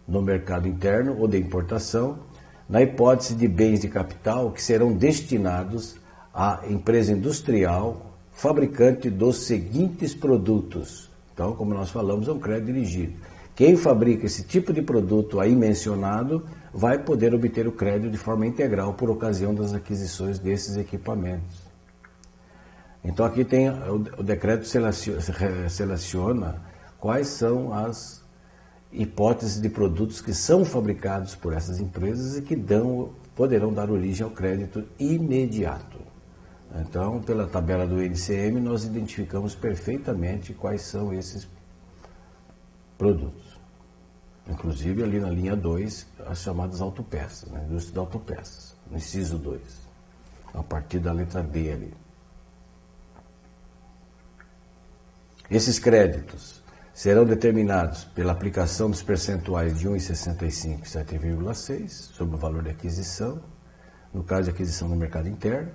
no mercado interno ou de importação, na hipótese de bens de capital que serão destinados à empresa industrial fabricante dos seguintes produtos. Então, como nós falamos, é um crédito dirigido. Quem fabrica esse tipo de produto aí mencionado vai poder obter o crédito de forma integral por ocasião das aquisições desses equipamentos. Então aqui tem o decreto seleciona quais são as hipóteses de produtos que são fabricados por essas empresas e que poderão dar origem ao crédito imediato. Então, pela tabela do NCM, nós identificamos perfeitamente quais são esses produtos. Inclusive ali na linha 2, as chamadas autopeças, na indústria de autopeças, no inciso 2, a partir da letra D ali. Esses créditos serão determinados pela aplicação dos percentuais de 1,65 e 7,6 sobre o valor de aquisição, no caso de aquisição no mercado interno,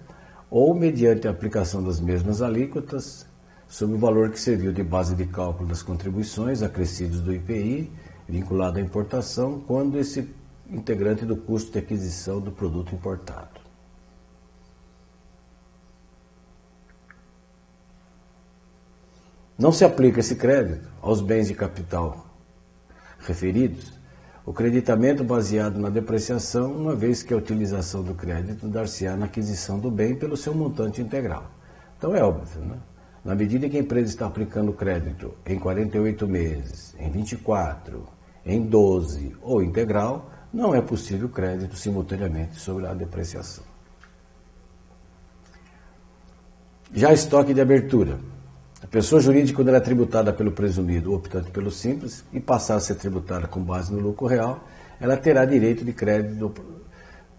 ou mediante a aplicação das mesmas alíquotas sobre o valor que serviu de base de cálculo das contribuições acrescidos do IPI, vinculado à importação, quando esse integrante do custo de aquisição do produto importado. Não se aplica esse crédito aos bens de capital referidos, o creditamento baseado na depreciação, uma vez que a utilização do crédito dar-se-á na aquisição do bem pelo seu montante integral. Então é óbvio, né? Na medida que a empresa está aplicando crédito em 48 meses, em 24, em 12 ou integral, não é possível crédito simultaneamente sobre a depreciação. Já estoque de abertura. A pessoa jurídica, quando ela é tributada pelo presumido ou optante pelo simples e passar a ser tributada com base no lucro real, ela terá direito de crédito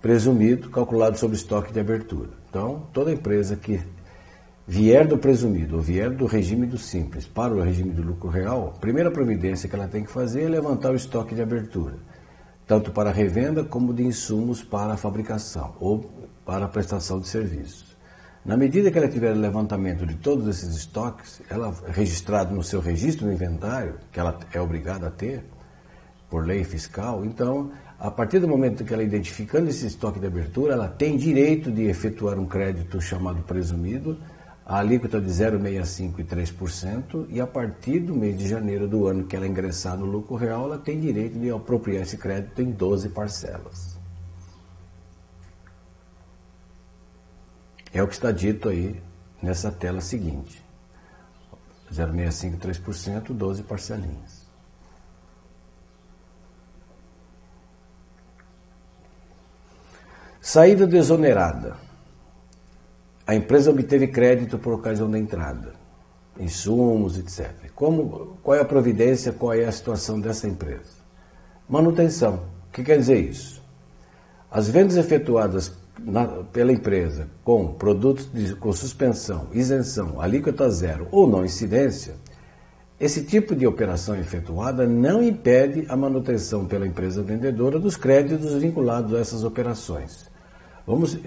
presumido calculado sobre estoque de abertura. Então, toda empresa que vier do presumido ou vier do regime do simples para o regime do lucro real, a primeira providência que ela tem que fazer é levantar o estoque de abertura, tanto para a revenda como de insumos para a fabricação ou para a prestação de serviços. Na medida que ela tiver o levantamento de todos esses estoques, ela registrado no seu registro no inventário, que ela é obrigada a ter, por lei fiscal, então, a partir do momento que ela identificando esse estoque de abertura, ela tem direito de efetuar um crédito chamado presumido, a alíquota de 0,65% e 3%, e a partir do mês de janeiro do ano que ela ingressar no lucro real, ela tem direito de apropriar esse crédito em 12 parcelas. É o que está dito aí nessa tela seguinte. 0,65% e 3%, 12 parcelinhas. Saída desonerada. A empresa obteve crédito por ocasião da entrada, insumos, etc. Qual é a providência, qual é a situação dessa empresa? Manutenção. O que quer dizer isso? As vendas efetuadas pela empresa com produtos com suspensão, isenção, alíquota zero ou não incidência, esse tipo de operação efetuada não impede a manutenção pela empresa vendedora dos créditos vinculados a essas operações. Vamos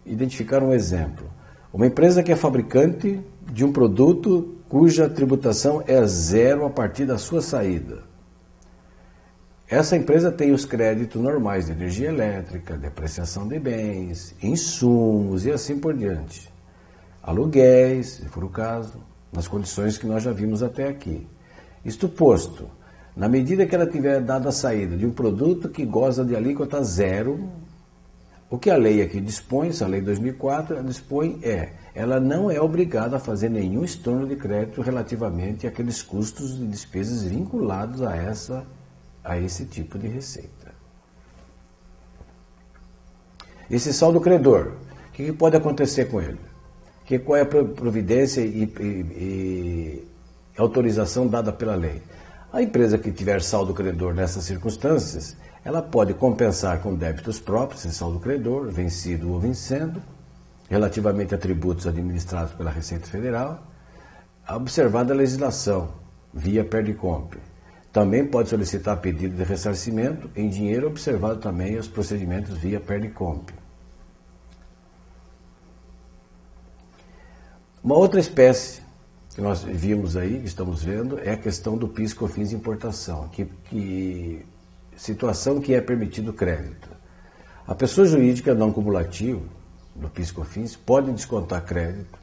identificar um exemplo. Uma empresa que é fabricante de um produto cuja tributação é zero a partir da sua saída. Essa empresa tem os créditos normais de energia elétrica, depreciação de bens, insumos e assim por diante. Aluguéis, se for o caso, nas condições que nós já vimos até aqui. Isto posto, na medida que ela tiver dado a saída de um produto que goza de alíquota zero, o que a lei aqui dispõe, essa lei 2004, ela dispõe ela não é obrigada a fazer nenhum estorno de crédito relativamente àqueles custos e despesas vinculados a esse tipo de receita. Esse saldo credor, o que pode acontecer com ele? Qual é a providência e autorização dada pela lei? A empresa que tiver saldo credor nessas circunstâncias, ela pode compensar com débitos próprios em saldo credor, vencido ou vencendo, relativamente a tributos administrados pela Receita Federal, observada a legislação, via Perdicomp. Também pode solicitar pedido de ressarcimento em dinheiro, observado também os procedimentos via Perdicomp. Uma outra espécie que nós vimos aí, que estamos vendo, é a questão do PIS/COFINS de importação, situação que é permitido crédito. A pessoa jurídica não cumulativa do PIS/COFINS pode descontar crédito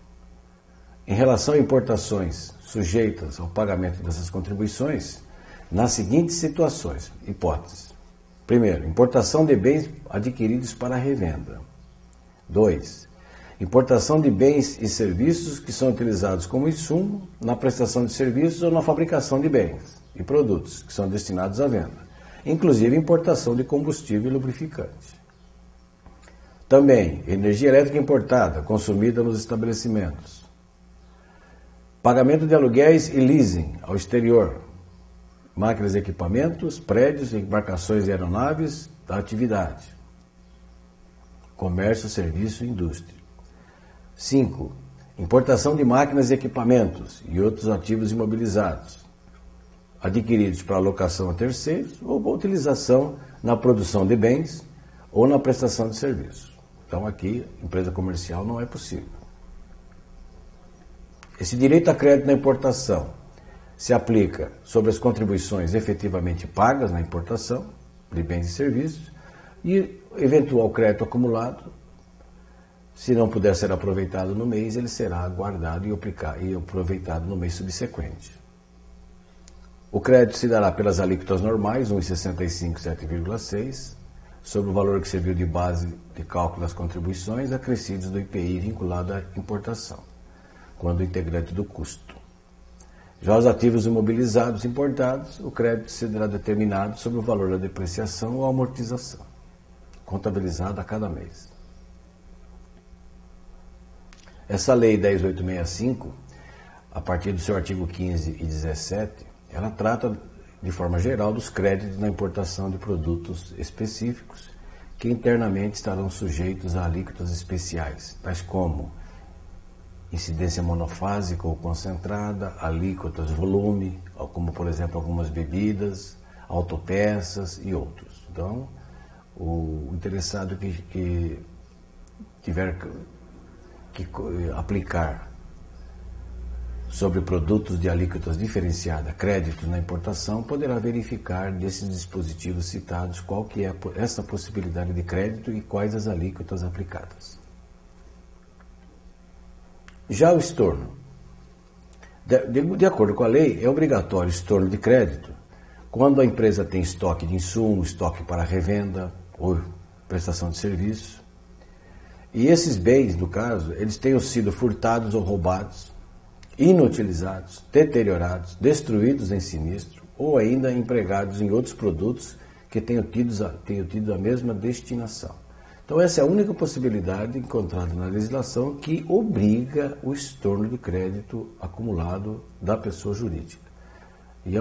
em relação a importações sujeitas ao pagamento dessas contribuições nas seguintes situações, hipóteses. Primeiro, importação de bens adquiridos para revenda. 2. Importação de bens e serviços que são utilizados como insumo na prestação de serviços ou na fabricação de bens e produtos que são destinados à venda, inclusive importação de combustível e lubrificante. Também, energia elétrica importada, consumida nos estabelecimentos. Pagamento de aluguéis e leasing ao exterior. Máquinas e equipamentos, prédios e embarcações e aeronaves da atividade. Comércio, serviço e indústria. 5. Importação de máquinas e equipamentos e outros ativos imobilizados, adquiridos para alocação a terceiros ou para utilização na produção de bens ou na prestação de serviços. Então aqui, empresa comercial não é possível. Esse direito a crédito na importação se aplica sobre as contribuições efetivamente pagas na importação de bens e serviços e eventual crédito acumulado, se não puder ser aproveitado no mês, ele será guardado e aproveitado no mês subsequente. O crédito se dará pelas alíquotas normais, 1,65 e 7,6, sobre o valor que serviu de base de cálculo das contribuições acrescidos do IPI vinculado à importação, quando integrante do custo. Já os ativos imobilizados importados, o crédito será determinado sobre o valor da depreciação ou amortização, contabilizado a cada mês. Essa lei 10.865, a partir do seu artigo 15 e 17, ela trata de forma geral dos créditos na importação de produtos específicos que internamente estarão sujeitos a alíquotas especiais, tais como incidência monofásica ou concentrada, alíquotas volume, como por exemplo algumas bebidas, autopeças e outros. Então, o interessado que tiver que aplicar sobre produtos de alíquotas diferenciada, créditos na importação, poderá verificar desses dispositivos citados qual que é essa possibilidade de crédito e quais as alíquotas aplicadas. Já o estorno. De acordo com a lei, é obrigatório o estorno de crédito quando a empresa tem estoque de insumo, estoque para revenda ou prestação de serviço. E esses bens, no caso, eles tenham sido furtados ou roubados, inutilizados, deteriorados, destruídos em sinistro ou ainda empregados em outros produtos que tenham tido a mesma destinação. Então essa é a única possibilidade encontrada na legislação que obriga o estorno de crédito acumulado da pessoa jurídica. E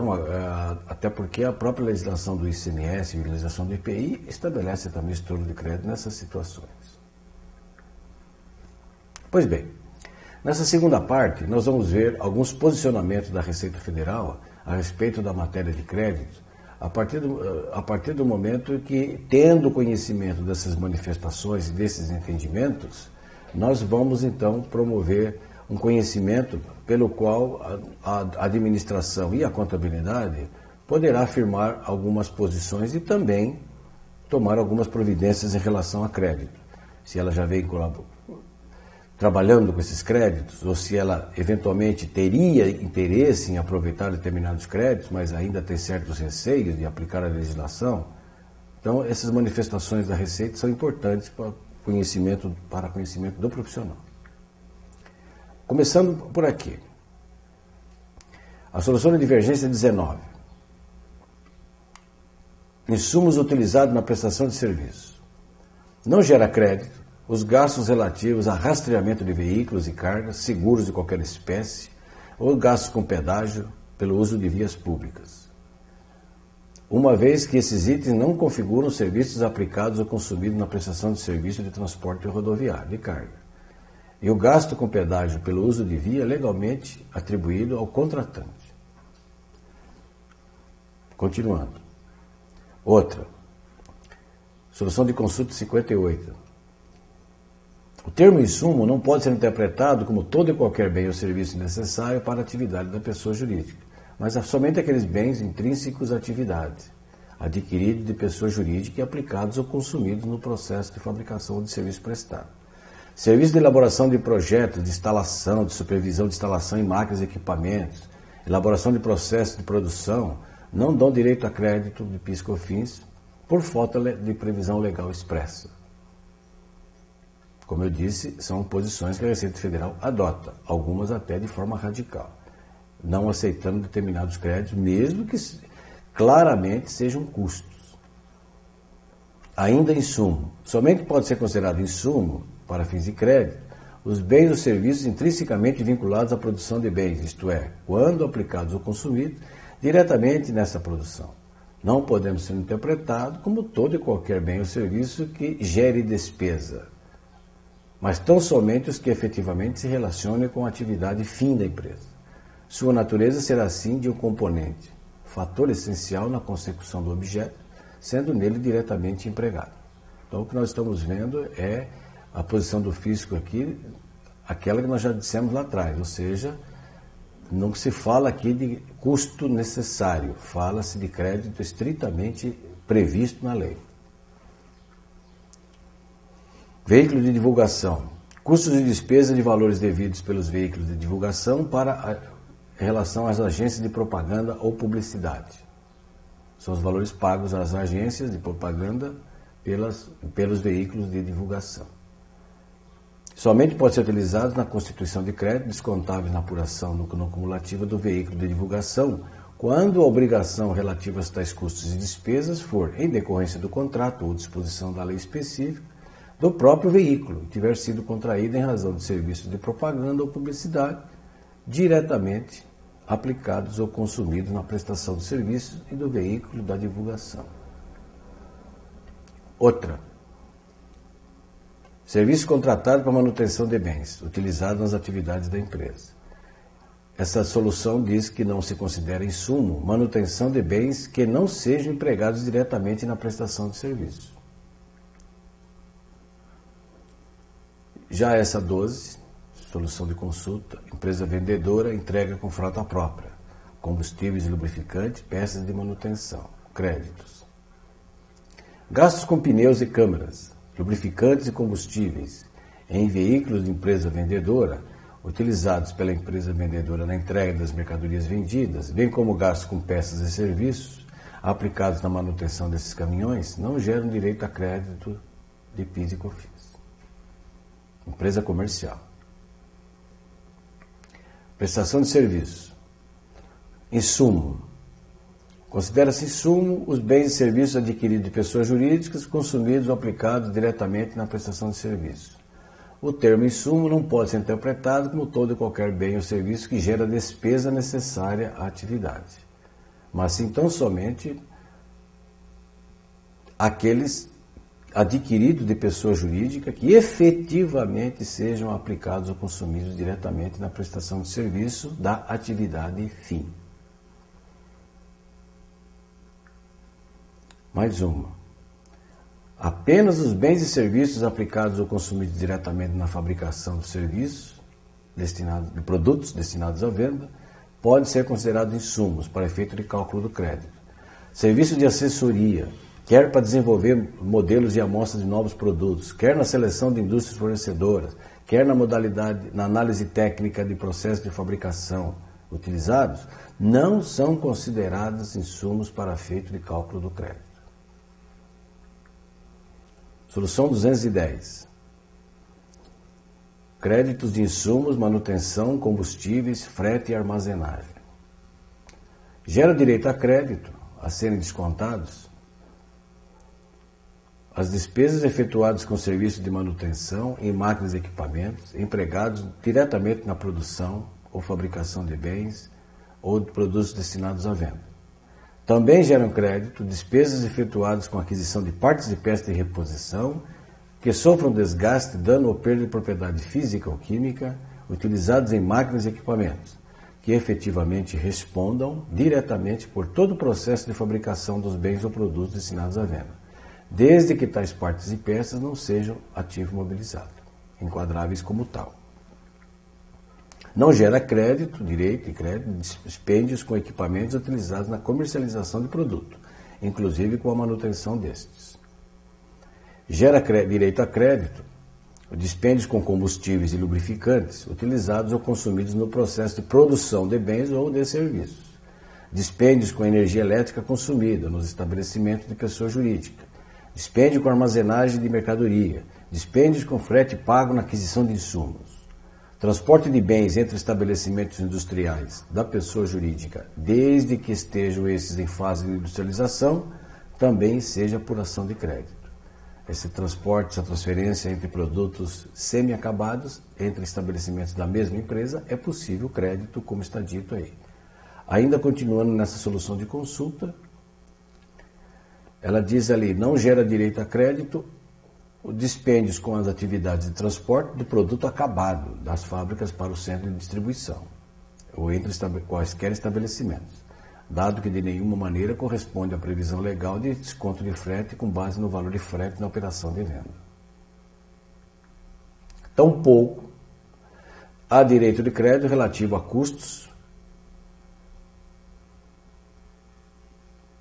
até porque a própria legislação do ICMS e a legislação do IPI estabelece também estorno de crédito nessas situações. Pois bem, nessa segunda parte nós vamos ver alguns posicionamentos da Receita Federal a respeito da matéria de crédito, a partir do momento que, tendo conhecimento dessas manifestações e desses entendimentos, nós vamos então promover um conhecimento pelo qual a administração e a contabilidade poderá afirmar algumas posições e também tomar algumas providências em relação a crédito. Se ela já vem trabalhando com esses créditos, ou se ela eventualmente teria interesse em aproveitar determinados créditos, mas ainda tem certos receios de aplicar a legislação. Então, essas manifestações da Receita são importantes para conhecimento do profissional. Começando por aqui. A solução de divergência 19. Insumos utilizados na prestação de serviço. Não gera crédito os gastos relativos a rastreamento de veículos e cargas, seguros de qualquer espécie, ou gastos com pedágio pelo uso de vias públicas, uma vez que esses itens não configuram serviços aplicados ou consumidos na prestação de serviço de transporte rodoviário de carga, e o gasto com pedágio pelo uso de via legalmente atribuído ao contratante. Continuando. Outra. Solução de consulta 58. O termo insumo não pode ser interpretado como todo e qualquer bem ou serviço necessário para a atividade da pessoa jurídica, mas somente aqueles bens intrínsecos à atividade, adquiridos de pessoa jurídica e aplicados ou consumidos no processo de fabricação ou de serviço prestado. Serviço de elaboração de projetos, de instalação, de supervisão de instalação em máquinas e equipamentos, elaboração de processos de produção, não dão direito a crédito de PIS e COFINS por falta de previsão legal expressa. Como eu disse, são posições que a Receita Federal adota, algumas até de forma radical, não aceitando determinados créditos, mesmo que claramente sejam custos. Ainda insumo. Somente pode ser considerado insumo, para fins de crédito, os bens ou serviços intrinsecamente vinculados à produção de bens, isto é, quando aplicados ou consumidos diretamente nessa produção. Não podemos ser interpretados como todo e qualquer bem ou serviço que gere despesa, mas tão somente os que efetivamente se relacionem com a atividade fim da empresa. Sua natureza será assim de um componente, fator essencial na consecução do objeto, sendo nele diretamente empregado. Então o que nós estamos vendo é a posição do fisco aqui, aquela que nós já dissemos lá atrás, ou seja, não se fala aqui de custo necessário, fala-se de crédito estritamente previsto na lei. Veículo de divulgação. Custos e despesas de valores devidos pelos veículos de divulgação em relação às agências de propaganda ou publicidade. São os valores pagos às agências de propaganda pelos veículos de divulgação. Somente pode ser utilizado na constituição de crédito descontáveis na apuração no cumulativo do veículo de divulgação, quando a obrigação relativa a tais custos e despesas for em decorrência do contrato ou disposição da lei específica do próprio veículo, e tiver sido contraída em razão de serviços de propaganda ou publicidade diretamente aplicados ou consumidos na prestação de serviços e do veículo da divulgação. Outra. Serviço contratado para manutenção de bens, utilizado nas atividades da empresa. Essa solução diz que não se considera insumo manutenção de bens que não sejam empregados diretamente na prestação de serviço. Já essa 12, solução de consulta, empresa vendedora entrega com frota própria, combustíveis e lubrificantes, peças de manutenção, créditos. Gastos com pneus e câmeras, lubrificantes e combustíveis em veículos de empresa vendedora, utilizados pela empresa vendedora na entrega das mercadorias vendidas, bem como gastos com peças e serviços aplicados na manutenção desses caminhões, não geram direito a crédito de PIS e COFINS. Empresa comercial. Prestação de serviço. Insumo. Considera-se insumo os bens e serviços adquiridos de pessoas jurídicas, consumidos ou aplicados diretamente na prestação de serviço. O termo insumo não pode ser interpretado como todo e qualquer bem ou serviço que gera despesa necessária à atividade, mas sim tão somente aqueles adquiridos de pessoa jurídica que efetivamente sejam aplicados ou consumidos diretamente na prestação de serviço da atividade fim. Mais uma. Apenas os bens e serviços aplicados ou consumidos diretamente na fabricação de serviços, de produtos destinados à venda, podem ser considerados insumos para efeito de cálculo do crédito. Serviço de assessoria, quer para desenvolver modelos e amostras de novos produtos, quer na seleção de indústrias fornecedoras, quer na análise técnica de processos de fabricação utilizados, não são considerados insumos para efeito de cálculo do crédito. Solução 210. Créditos de insumos, manutenção, combustíveis, frete e armazenagem. Gera direito a crédito a serem descontados as despesas efetuadas com serviços de manutenção em máquinas e equipamentos empregados diretamente na produção ou fabricação de bens ou de produtos destinados à venda. Também geram crédito despesas efetuadas com aquisição de partes e peças de reposição que sofram desgaste, dano ou perda de propriedade física ou química utilizados em máquinas e equipamentos, que efetivamente respondam diretamente por todo o processo de fabricação dos bens ou produtos destinados à venda, desde que tais partes e peças não sejam ativo mobilizado. enquadráveis como tal. Não gera crédito, direito e crédito, dispêndios com equipamentos utilizados na comercialização de produto, inclusive com a manutenção destes. Gera direito a crédito, dispêndios com combustíveis e lubrificantes utilizados ou consumidos no processo de produção de bens ou de serviços. Dispêndios com energia elétrica consumida nos estabelecimentos de pessoa jurídica. Dispêndio com armazenagem de mercadoria. Dispêndios com frete pago na aquisição de insumos. Transporte de bens entre estabelecimentos industriais da pessoa jurídica, desde que estejam esses em fase de industrialização, também seja por ação de crédito. Esse transporte, essa transferência entre produtos semi-acabados, entre estabelecimentos da mesma empresa, é possível crédito, como está dito aí. Ainda continuando nessa solução de consulta, ela diz ali, não gera direito a crédito, dispêndios com as atividades de transporte do produto acabado das fábricas para o centro de distribuição, ou entre quaisquer estabelecimentos, dado que de nenhuma maneira corresponde à previsão legal de desconto de frete com base no valor de frete na operação de venda. Tampouco há direito de crédito relativo a custos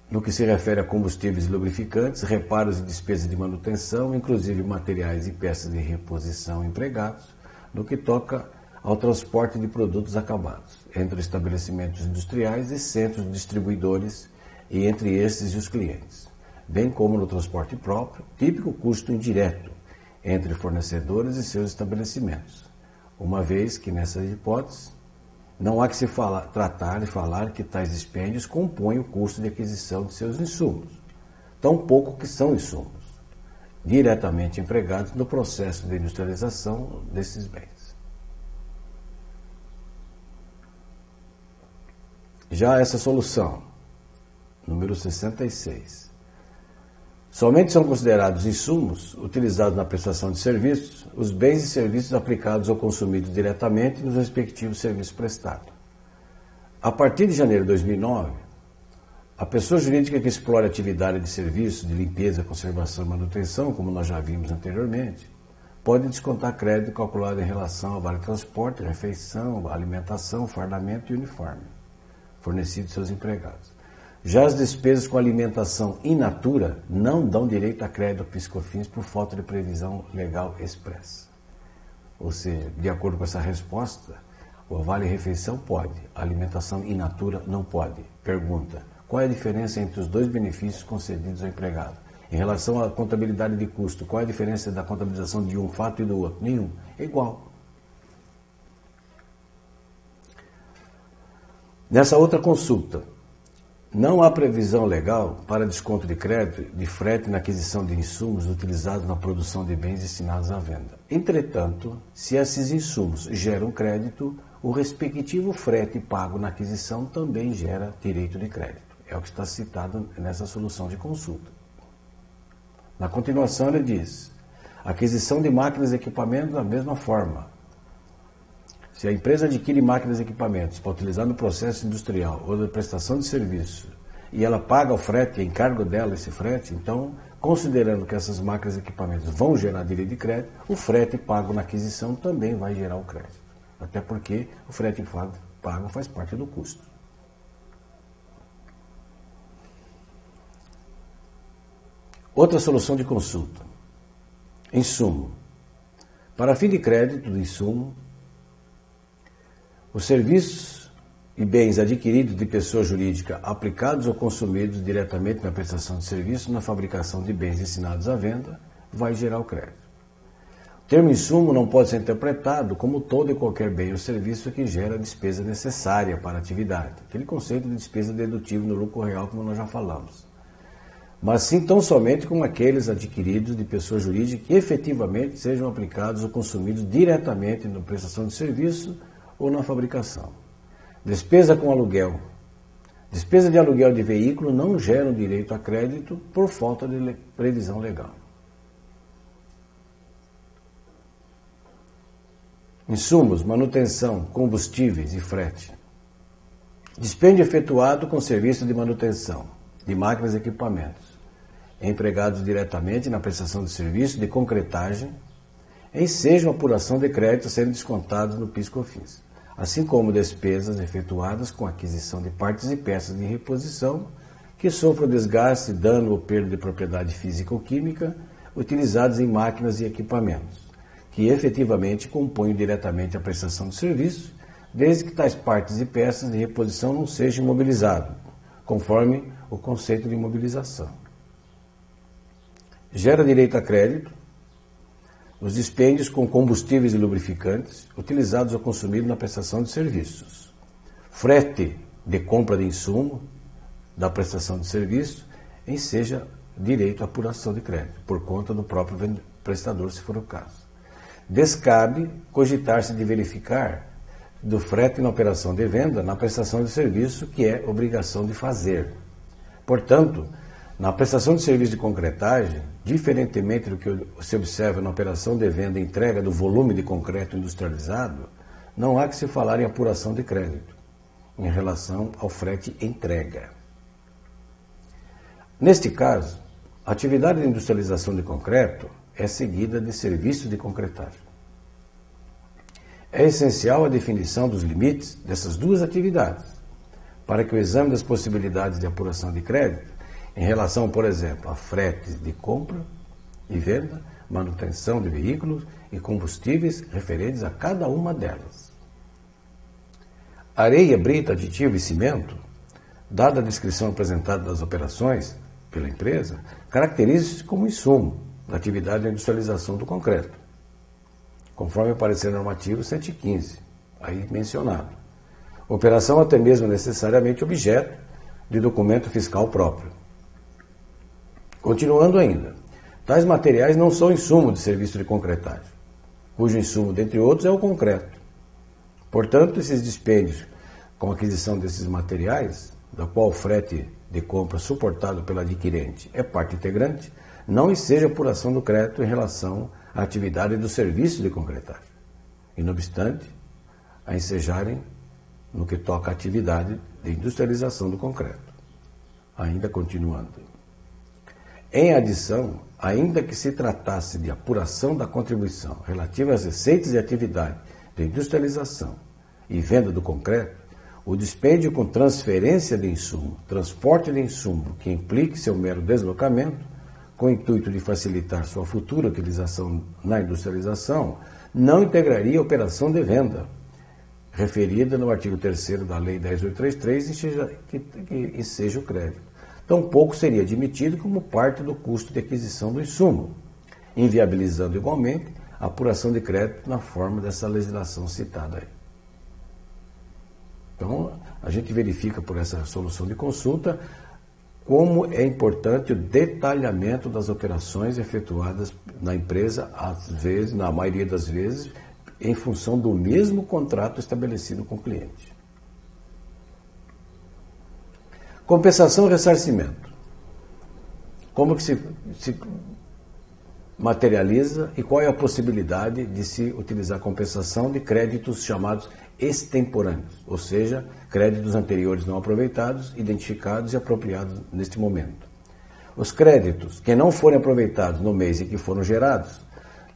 no que se refere a combustíveis e lubrificantes, reparos e despesas de manutenção, inclusive materiais e peças de reposição empregados, no que toca ao transporte de produtos acabados, entre estabelecimentos industriais e centros distribuidores e entre estes e os clientes, bem como no transporte próprio, típico custo indireto entre fornecedores e seus estabelecimentos, uma vez que nessas hipóteses não há que se tratar de falar que tais dispêndios compõem o custo de aquisição de seus insumos, tampouco que são insumos, diretamente empregados no processo de industrialização desses bens. Já essa solução, número 66. Somente são considerados insumos utilizados na prestação de serviços os bens e serviços aplicados ou consumidos diretamente nos respectivos serviços prestados. A partir de janeiro de 2009, a pessoa jurídica que explore atividade de serviço de limpeza, conservação e manutenção, como nós já vimos anteriormente, pode descontar crédito calculado em relação ao vale transporte, refeição, alimentação, fardamento e uniforme fornecido aos seus empregados. Já as despesas com alimentação in natura não dão direito a crédito ao PIS/COFINS por falta de previsão legal expressa. Ou seja, de acordo com essa resposta, o vale-refeição pode, a alimentação in natura não pode. Pergunta, qual é a diferença entre os dois benefícios concedidos ao empregado? Em relação à contabilidade de custo, qual é a diferença da contabilização de um fato e do outro? Nenhum. É igual. Nessa outra consulta, não há previsão legal para desconto de crédito de frete na aquisição de insumos utilizados na produção de bens destinados à venda. Entretanto, se esses insumos geram crédito, o respectivo frete pago na aquisição também gera direito de crédito. É o que está citado nessa solução de consulta. Na continuação, ele diz, aquisição de máquinas e equipamentos da mesma forma. Se a empresa adquire máquinas e equipamentos para utilizar no processo industrial ou na prestação de serviço e ela paga o frete, é encargo dela esse frete, então, considerando que essas máquinas e equipamentos vão gerar direito de crédito, o frete pago na aquisição também vai gerar o crédito. Até porque o frete pago faz parte do custo. Outra solução de consulta. Insumo. Para fim de crédito do insumo, os serviços e bens adquiridos de pessoa jurídica aplicados ou consumidos diretamente na prestação de serviço na fabricação de bens destinados à venda vai gerar o crédito. O termo insumo não pode ser interpretado como todo e qualquer bem ou serviço que gera despesa necessária para a atividade, aquele conceito de despesa dedutível no lucro real, como nós já falamos. Mas sim tão somente como aqueles adquiridos de pessoa jurídica que efetivamente sejam aplicados ou consumidos diretamente na prestação de serviço ou na fabricação. Despesa com aluguel. Despesa de aluguel de veículo não geram direito a crédito por falta de previsão legal. Insumos, manutenção, combustíveis e frete. Dispêndio efetuado com serviço de manutenção de máquinas e equipamentos, empregados diretamente na prestação de serviço de concretagem, enseja uma apuração de crédito sendo descontados no PIS/COFINS, assim como despesas efetuadas com aquisição de partes e peças de reposição que sofram desgaste, dano ou perda de propriedade física ou química utilizados em máquinas e equipamentos, que efetivamente compõem diretamente a prestação de serviço, desde que tais partes e peças de reposição não sejam imobilizadas, conforme o conceito de imobilização. Gera direito a crédito os dispêndios com combustíveis e lubrificantes utilizados ou consumidos na prestação de serviços. Frete de compra de insumo da prestação de serviço enseja direito à apuração de crédito, por conta do próprio prestador, se for o caso. Descabe cogitar-se de verificar do frete na operação de venda na prestação de serviço, que é obrigação de fazer. Portanto, na prestação de serviço de concretagem, diferentemente do que se observa na operação de venda e entrega do volume de concreto industrializado, não há que se falar em apuração de crédito em relação ao frete entrega. Neste caso, a atividade de industrialização de concreto é seguida de serviço de concretagem. É essencial a definição dos limites dessas duas atividades, para que o exame das possibilidades de apuração de crédito em relação, por exemplo, a fretes de compra e venda, manutenção de veículos e combustíveis referentes a cada uma delas. Areia, brita, aditivo e cimento, dada a descrição apresentada das operações pela empresa, caracteriza-se como insumo da atividade de industrialização do concreto, conforme o parecer normativo 115, aí mencionado. Operação até mesmo necessariamente objeto de documento fiscal próprio. Continuando ainda, tais materiais não são insumo de serviço de concretagem, cujo insumo, dentre outros, é o concreto. Portanto, esses dispêndios com a aquisição desses materiais, da qual o frete de compra suportado pelo adquirente é parte integrante, não enseja apuração do crédito em relação à atividade do serviço de concretagem, e, não obstante, a ensejarem no que toca à atividade de industrialização do concreto. Ainda continuando. Em adição, ainda que se tratasse de apuração da contribuição relativa às receitas e atividade de industrialização e venda do concreto, o dispêndio com transferência de insumo, transporte de insumo que implique seu mero deslocamento, com o intuito de facilitar sua futura utilização na industrialização, não integraria a operação de venda, referida no artigo 3º da Lei 10.833, que enseja o crédito. Tampouco seria admitido como parte do custo de aquisição do insumo, inviabilizando igualmente a apuração de crédito na forma dessa legislação citada aí. Então, a gente verifica por essa solução de consulta como é importante o detalhamento das operações efetuadas na empresa, às vezes, na maioria das vezes, em função do mesmo contrato estabelecido com o cliente. Compensação e ressarcimento. Como que se materializa e qual é a possibilidade de se utilizar compensação de créditos chamados extemporâneos, ou seja, créditos anteriores não aproveitados, identificados e apropriados neste momento. Os créditos que não forem aproveitados no mês em que foram gerados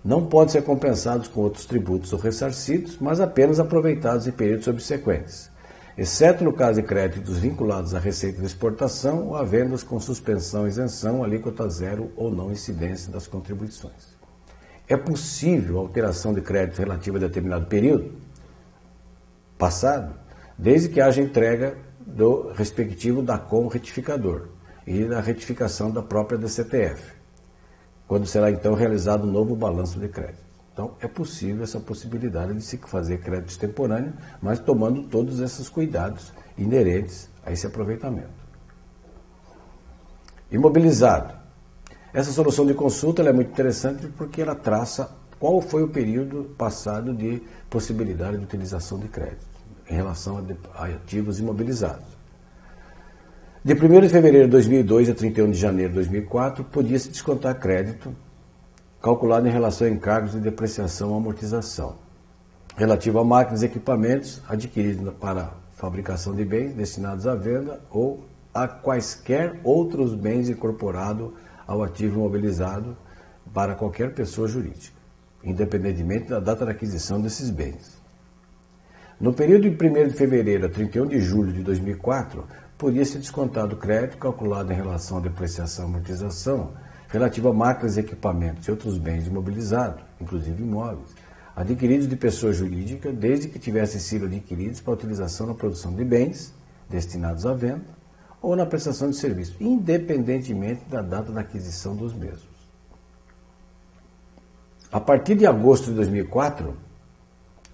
não podem ser compensados com outros tributos ou ressarcidos, mas apenas aproveitados em períodos subsequentes, exceto no caso de créditos vinculados à receita de exportação ou a vendas com suspensão, isenção, alíquota zero ou não incidência das contribuições. É possível a alteração de crédito relativa a determinado período passado, desde que haja entrega do respectivo DACOM retificador e da retificação da própria DCTF, quando será então realizado um novo balanço de crédito. Então, é possível essa possibilidade de se fazer crédito extemporâneo, mas tomando todos esses cuidados inerentes a esse aproveitamento. Imobilizado. Essa solução de consulta ela é muito interessante porque ela traça qual foi o período passado de possibilidade de utilização de crédito em relação a ativos imobilizados. De 1º de fevereiro de 2002 a 31 de janeiro de 2004, podia-se descontar crédito calculado em relação a encargos de depreciação ou amortização, relativo a máquinas e equipamentos adquiridos para fabricação de bens destinados à venda ou a quaisquer outros bens incorporados ao ativo imobilizado para qualquer pessoa jurídica. independentemente da data da aquisição desses bens. No período de 1º de fevereiro a 31 de julho de 2004, podia ser descontado o crédito calculado em relação à depreciação e amortização relativo a máquinas, equipamentos e outros bens imobilizados, inclusive imóveis, adquiridos de pessoa jurídica, desde que tivessem sido adquiridos para utilização na produção de bens destinados à venda ou na prestação de serviço, independentemente da data da aquisição dos mesmos. A partir de agosto de 2004,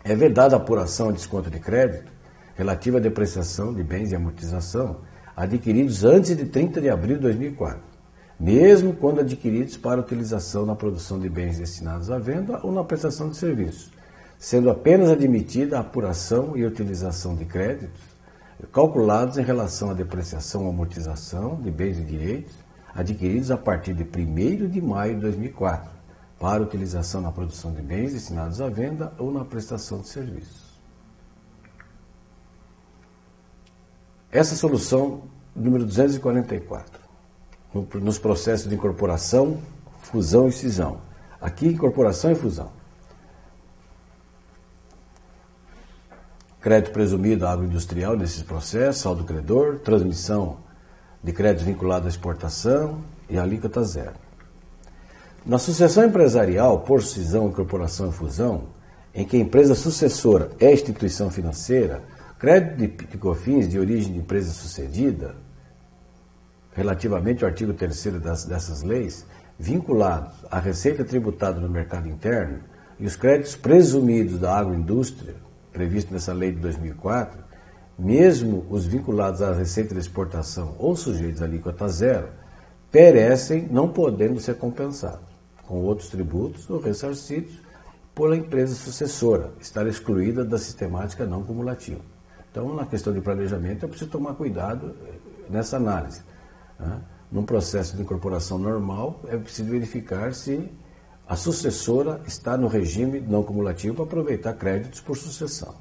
é vedada a apuração e desconto de crédito relativa à depreciação de bens e amortização adquiridos antes de 30 de abril de 2004, mesmo quando adquiridos para utilização na produção de bens destinados à venda ou na prestação de serviços, sendo apenas admitida a apuração e utilização de créditos calculados em relação à depreciação ou amortização de bens e direitos adquiridos a partir de 1º de maio de 2004, para utilização na produção de bens destinados à venda ou na prestação de serviços. Essa solução número 244, nos processos de incorporação, fusão e cisão. Aqui, incorporação e fusão. Crédito presumido agroindustrial nesses processos, saldo credor, transmissão de créditos vinculados à exportação e alíquota zero. Na sucessão empresarial, por cisão, incorporação e fusão, em que a empresa sucessora é instituição financeira, crédito de COFINS de origem de empresa sucedida, relativamente ao artigo 3º dessas leis, vinculados à receita tributada no mercado interno e os créditos presumidos da agroindústria, previsto nessa lei de 2004, mesmo os vinculados à receita de exportação ou sujeitos à alíquota zero, perecem não podendo ser compensados com outros tributos ou ressarcidos pela empresa sucessora, estar excluída da sistemática não cumulativa. Então, na questão de planejamento, é preciso tomar cuidado nessa análise. Num processo de incorporação normal, é preciso verificar se a sucessora está no regime não cumulativo para aproveitar créditos por sucessão.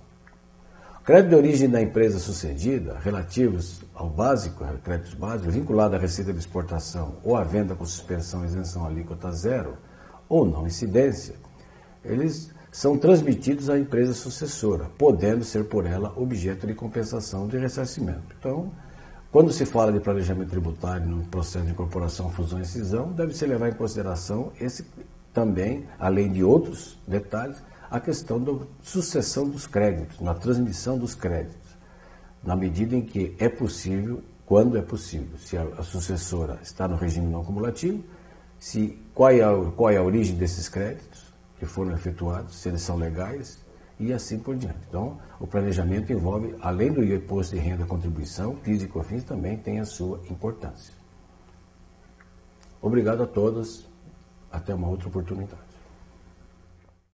Crédito de origem da empresa sucedida, relativos ao básico, créditos básicos, vinculado à receita de exportação ou à venda com suspensão e isenção alíquota zero ou não incidência, eles são transmitidos à empresa sucessora, podendo ser por ela objeto de compensação de ressarcimento. Então, quando se fala de planejamento tributário no processo de incorporação, fusão e cisão, deve-se levar em consideração esse também, além de outros detalhes, a questão da sucessão dos créditos, na transmissão dos créditos, na medida em que é possível, quando é possível, se a sucessora está no regime não cumulativo, qual é a origem desses créditos que foram efetuados, se eles são legais e assim por diante. Então, o planejamento envolve, além do imposto de renda e contribuição, PIS e COFINS também tem a sua importância. Obrigado a todos, até uma outra oportunidade.